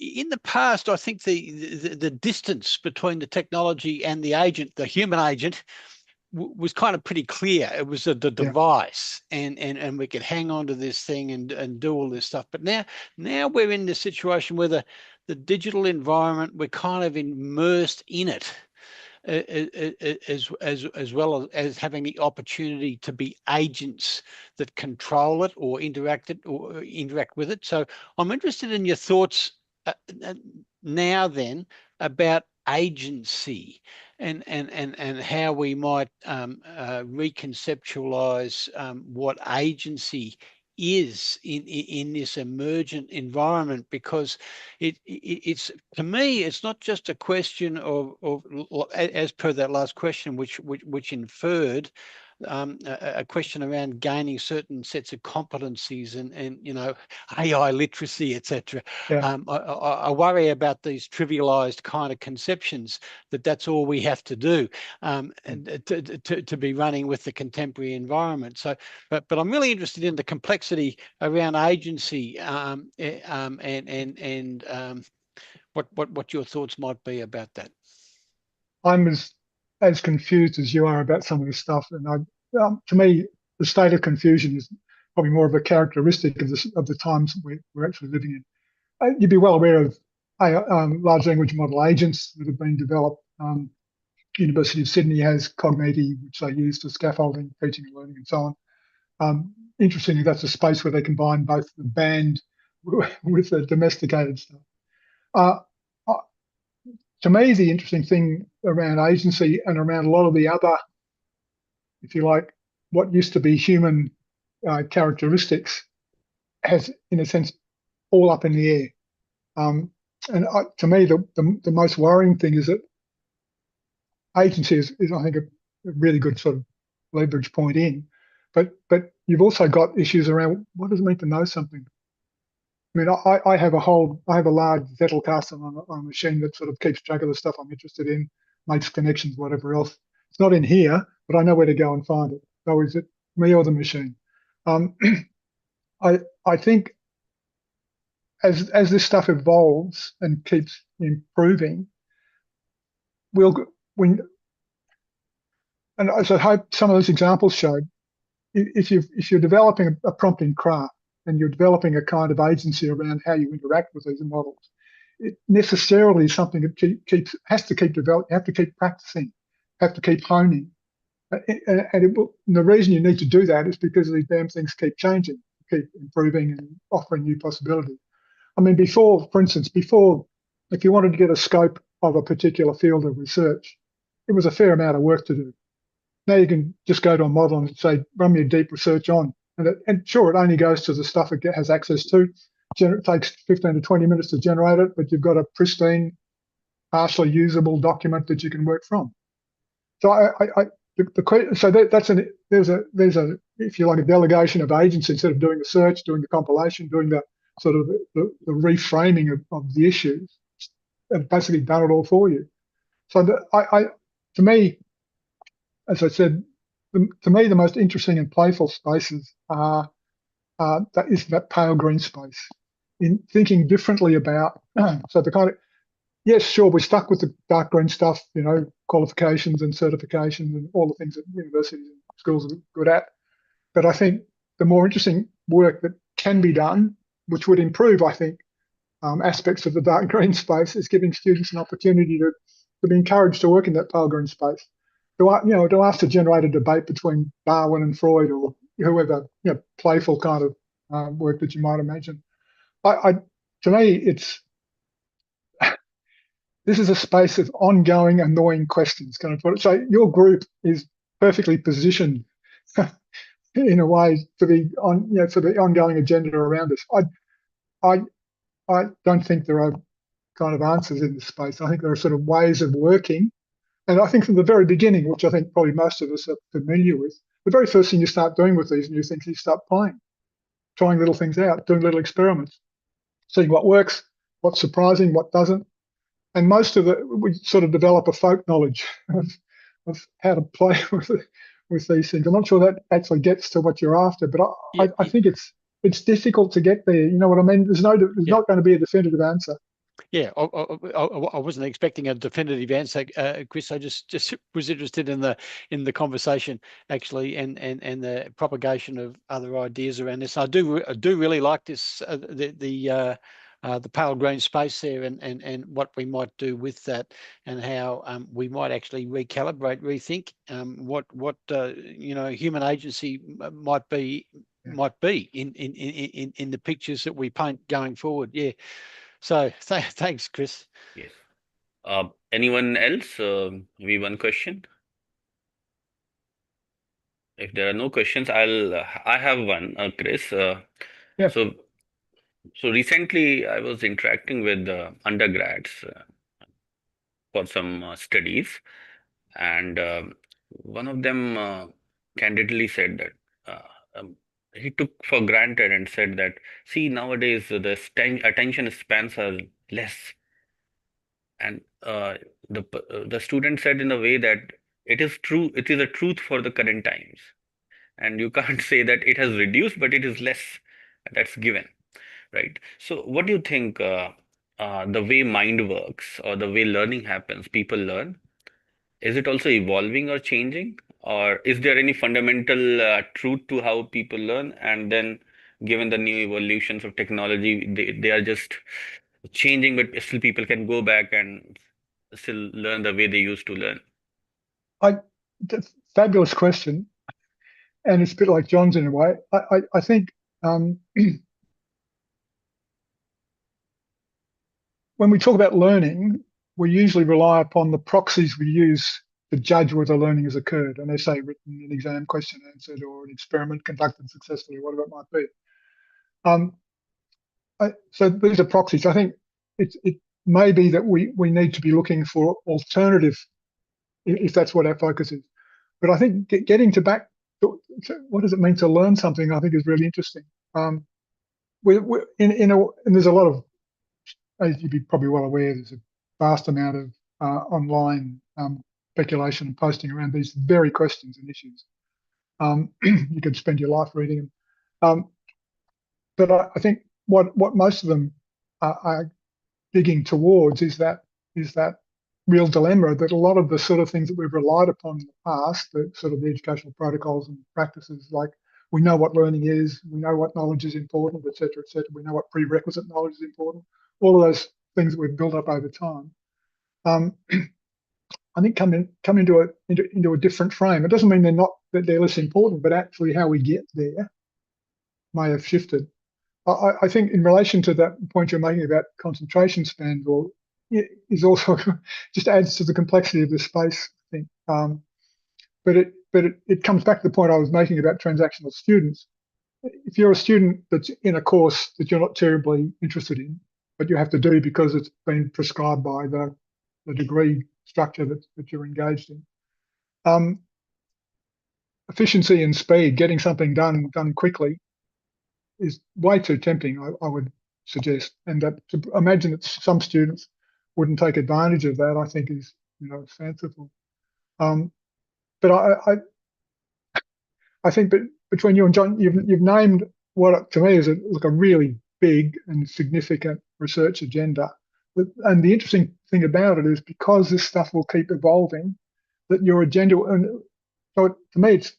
in the past, I think the distance between the technology and the agent, the human agent, was kind of pretty clear. It was the device, and we could hang on to this thing and do all this stuff. But now we're in the situation where the digital environment, we're kind of immersed in it, as well as having the opportunity to be agents that control it or interact with it. So I'm interested in your thoughts now then about agency and how we might reconceptualize what agency is in this emergent environment, because it's, to me, it's not just a question of as per that last question, which inferred a question around gaining certain sets of competencies and AI literacy, etc. Yeah. I worry about these trivialized kind of conceptions that's all we have to do and to be running with the contemporary environment. So, but I'm really interested in the complexity around agency and what your thoughts might be about that. I'm as confused as you are about some of this stuff, and to me, the state of confusion is probably more of a characteristic of the times we're actually living in. You'd be well aware of large language model agents that have been developed. University of Sydney has Cogniti, which they use for scaffolding, teaching and learning, and so on. Interestingly, that's a space where they combine both the banned with the domesticated stuff. To me, the interesting thing around agency and around a lot of the other, if you like, what used to be human characteristics has, in a sense, all up in the air. To me, the most worrying thing is that agency is I think, a really good sort of leverage point in, but you've also got issues around what does it mean to know something. I mean, I have a large Zettelkasten on a machine that sort of keeps track of the stuff I'm interested in, makes connections, whatever else. It's not in here, but I know where to go and find it. So is it me or the machine? I think as this stuff evolves and keeps improving, and as I hope some of those examples showed, if you're developing a prompt in craft, and you're developing a kind of agency around how you interact with these models, it necessarily is something that has to keep developing. You have to keep practicing, have to keep honing. And the reason you need to do that is because these damn things keep changing, keep improving and offering new possibilities. I mean, for instance, if you wanted to get a scope of a particular field of research, it was a fair amount of work to do. Now you can just go to a model and say, run me a deep research on. And sure, it only goes to the stuff it has access to. It takes 15 to 20 minutes to generate it, but you've got a pristine, partially usable document that you can work from. So there's a if you like, a delegation of agency. Instead of doing the search, doing the compilation, doing the sort of the reframing of the issues, they've basically done it all for you. So to me, as I said, to me, the most interesting and playful spaces are that pale green space, in thinking differently about. So the kind of, yes, sure, we're stuck with the dark green stuff, qualifications and certifications and all the things that universities and schools are good at. But I think the more interesting work that can be done, which would improve, I think, aspects of the dark green space, is giving students an opportunity to be encouraged to work in that pale green space. To ask to generate a debate between Darwin and Freud or whoever, playful kind of work that you might imagine. To me, this is a space of ongoing, annoying questions. So your group is perfectly positioned in a way for the ongoing agenda around us. I don't think there are kind of answers in this space. I think there are sort of ways of working. And I think from the very beginning, which I think probably most of us are familiar with, the very first thing you start doing with these new things, you start playing, trying little things out, doing little experiments, seeing what works, what's surprising, what doesn't. And most of we sort of develop a folk knowledge of how to play with these things. I'm not sure that actually gets to what you're after, but I think it's difficult to get there. You know what I mean? There's not going to be a definitive answer. Yeah, I wasn't expecting a definitive answer, Chris. I just was interested in the conversation actually, and the propagation of other ideas around this. I do really like this the pale green space there, and what we might do with that, and how we might actually recalibrate, rethink what human agency might be in the pictures that we paint going forward. Yeah. So thanks, Chris. Yes. Anyone else? Maybe one question. If there are no questions, I have one, Chris. Yeah. So recently I was interacting with undergrads for some studies, and one of them candidly said that he took for granted and said that, see, nowadays the attention spans are less, and the student said in a way that it is true, it is a truth for the current times, and you can't say that it has reduced, but it is less. That's given, right? So, what do you think? The way mind works or the way learning happens, people learn, is it also evolving or changing? Or is there any fundamental truth to how people learn? And then, given the new evolutions of technology, they are just changing, but still people can go back and still learn the way they used to learn. Fabulous question, and it's a bit like John's in a way. I think when we talk about learning, we usually rely upon the proxies we use to judge whether learning has occurred. An essay written, an exam question answered, or an experiment conducted successfully, whatever it might be. So these are proxies. I think it may be that we need to be looking for alternative, if that's what our focus is. But I think getting to back to what does it mean to learn something, I think is really interesting. And there's a lot of, as you'd be probably well aware, there's a vast amount of online speculation and posting around these very questions and issues. You could spend your life reading them. But I think what most of them are digging towards is that real dilemma that a lot of the sort of things that we've relied upon in the past, the sort of the educational protocols and practices, like we know what learning is, we know what knowledge is important, et cetera, we know what prerequisite knowledge is important, all of those things that we've built up over time, I think come into a different frame. It doesn't mean that they're less important, but actually how we get there may have shifted. I think in relation to that point you're making about concentration spans, or is also just adds to the complexity of the space, I think. But it comes back to the point I was making about transactional students. If you're a student that's in a course that you're not terribly interested in, but you have to do because it's been prescribed by the degree structure that you're engaged in, efficiency and speed, getting something done quickly, is way too tempting, I would suggest. And that to imagine that some students wouldn't take advantage of that, I think is fanciful. But I think that between you and John, you've named what to me is a really big and significant research agenda. And the interesting thing about it is because this stuff will keep evolving, that your agenda, and so to me, it's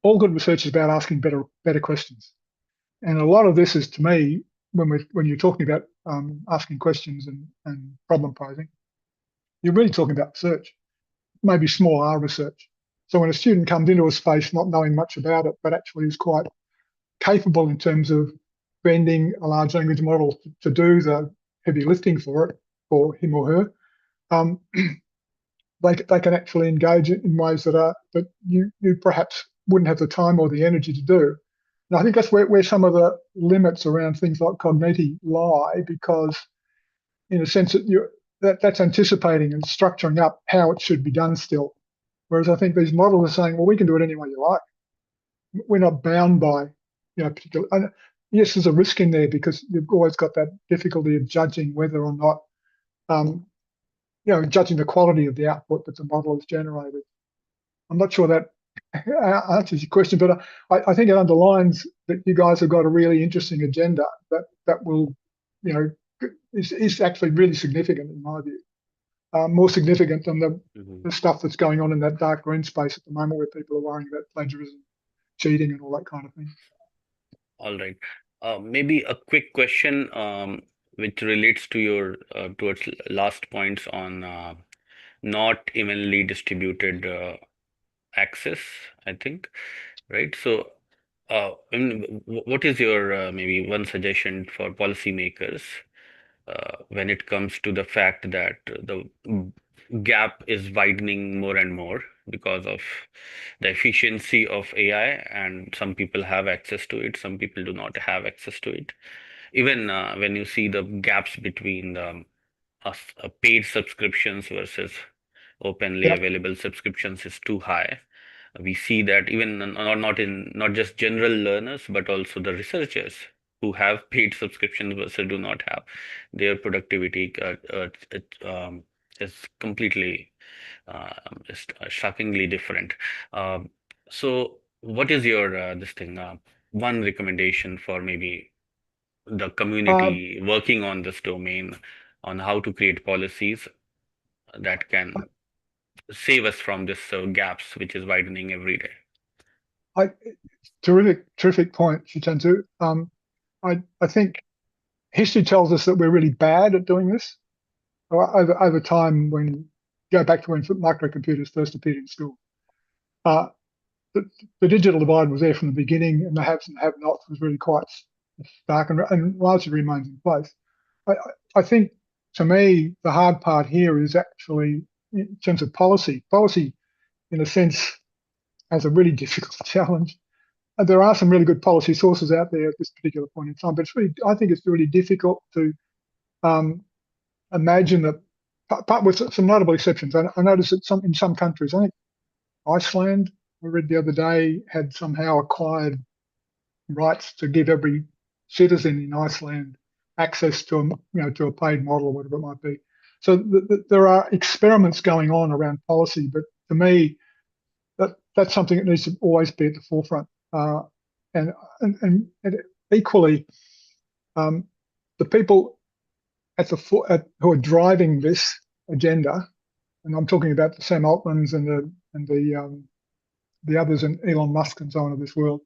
all good research is about asking better questions. And a lot of this is, to me, when you're talking about asking questions and problem posing, you're really talking about research, maybe small R research. So when a student comes into a space not knowing much about it, but actually is quite capable in terms of bending a large language model to do the heavy lifting for it, for him or her, they can actually engage it in ways that you perhaps wouldn't have the time or the energy to do. And I think that's where some of the limits around things like Cogniti lie, because in a sense that's anticipating and structuring up how it should be done still. Whereas I think these models are saying, well, we can do it any way you like. We're not bound by, particular. And yes, there's a risk in there because you've always got that difficulty of judging whether or not, judging the quality of the output that the model has generated. I'm not sure that answers your question, but I think it underlines that you guys have got a really interesting agenda that will, is actually really significant in my view. More significant than the stuff that's going on in that dark green space at the moment, where people are worrying about plagiarism, cheating, and all that kind of thing. All right. Maybe a quick question, which relates to your towards last points on not evenly distributed access, I think, right? So, what is your maybe one suggestion for policymakers when it comes to the fact that the gap is widening more and more because of the efficiency of AI, and some people have access to it, some people do not have access to it. Even when you see the gaps between the paid subscriptions versus openly Yep. available subscriptions is too high. We see that even not just general learners, but also the researchers who have paid subscriptions versus do not have, their productivity is completely just shockingly different. So what is your this thing one recommendation for maybe the Uh, community working on this domain, on how to create policies that can save us from this gaps which is widening every day? Terrific point, Shitantu. I think history tells us that we're really bad at doing this. Over time, when go back to when microcomputers first appeared in school, uh, the digital divide was there from the beginning, and the haves and have-nots was really quite stark and largely remains in place. I think, to me, the hard part here is actually in terms of policy. Policy, in a sense, has a really difficult challenge. There are some really good policy sources out there at this particular point in time, but I think it's really difficult to imagine that, but with some notable exceptions. I noticed that in some countries, I think Iceland, I read the other day, had somehow acquired rights to give every citizen in Iceland access to a paid model or whatever it might be. So there are experiments going on around policy, but to me, that's something that needs to always be at the forefront. And equally, the people who are driving this agenda, and I'm talking about the Sam Altmans and the others and Elon Musk and so on of this world,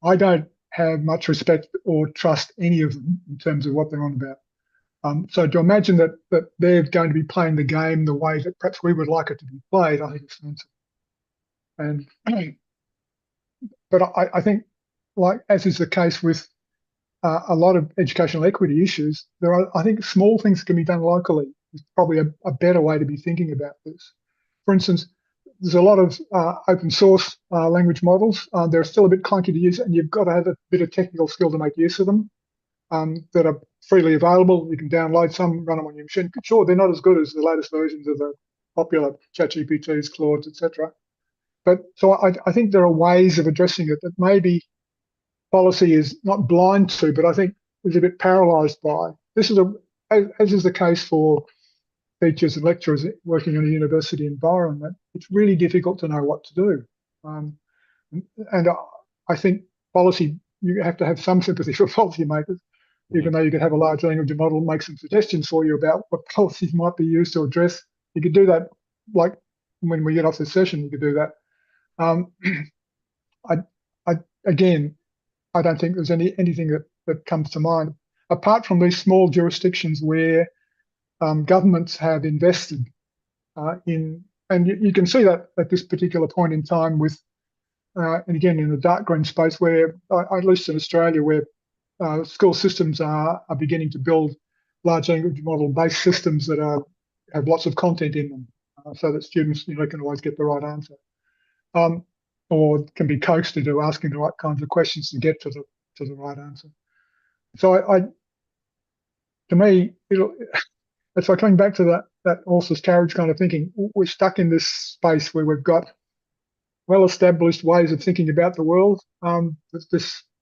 I don't have much respect or trust any of them in terms of what they're on about. So to imagine that they're going to be playing the game the way that perhaps we would like it to be played, I think it's nonsense. And but I think, like as is the case with a lot of educational equity issues, there are, I think, small things that can be done locally. Is probably a better way to be thinking about this. For instance, there's a lot of open source language models. They're still a bit clunky to use, and you've got to have a bit of technical skill to make use of them. That are freely available. You can download some, run them on your machine. Sure, they're not as good as the latest versions of the popular ChatGPTs, Claudes, etc. But so I think there are ways of addressing it that maybe policy is not blind to, but I think is a bit paralysed by. This is as is the case for teachers and lecturers working in a university environment. It's really difficult to know what to do, and I think policy, you have to have some sympathy for policymakers, even though you could have a large language model make some suggestions for you about what policies might be used to address. You could do that, like when we get off this session, you could do that. Again, I don't think there's anything that comes to mind, apart from these small jurisdictions where governments have invested in, and you can see that at this particular point in time with, and again in the dark green space, where at least in Australia, where school systems are beginning to build large language model based systems that have lots of content in them, so that students can always get the right answer, or can be coaxed into asking the right kinds of questions to get to the right answer. So to me, it's like coming back to that horse's carriage kind of thinking. We're stuck in this space where we've got well-established ways of thinking about the world.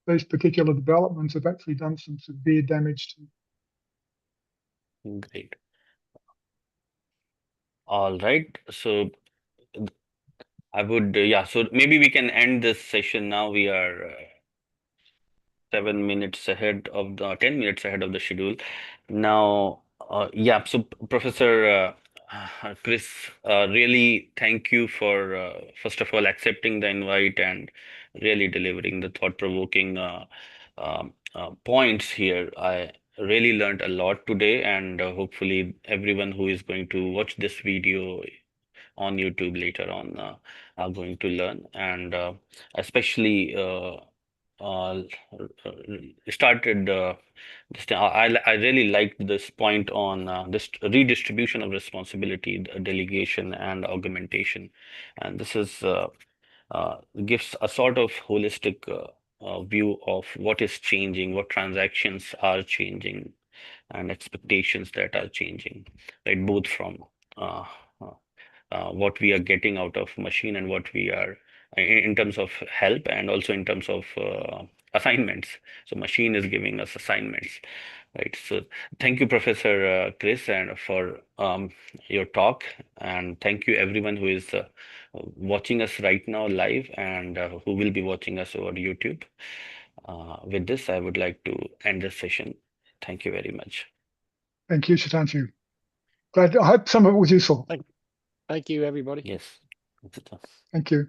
These particular developments have actually done some severe damage to. Great. All right. So I would, yeah, so maybe we can end this session now. We are 7 minutes ahead of the 10 minutes ahead of the schedule. Now, yeah, so Professor Chris, really thank you for first of all accepting the invite and really delivering the thought-provoking points here. I really learned a lot today, and hopefully everyone who is going to watch this video on YouTube later on are going to learn, and especially uh, started I really liked this point on this redistribution of responsibility, delegation, and augmentation, and this is gives a sort of holistic view of what is changing, what transactions are changing, and expectations that are changing, right? Both from uh, uh, what we are getting out of machine and what we are in terms of help, and also in terms of assignments. So machine is giving us assignments, right? So thank you, Professor Chris, and for your talk, and thank you everyone who is watching us right now live, and who will be watching us over YouTube. With this, I would like to end this session. Thank you very much. Thank you, Shitanshu. Glad. I hope some of it was useful. Thank you, everybody. Yes. Thank you.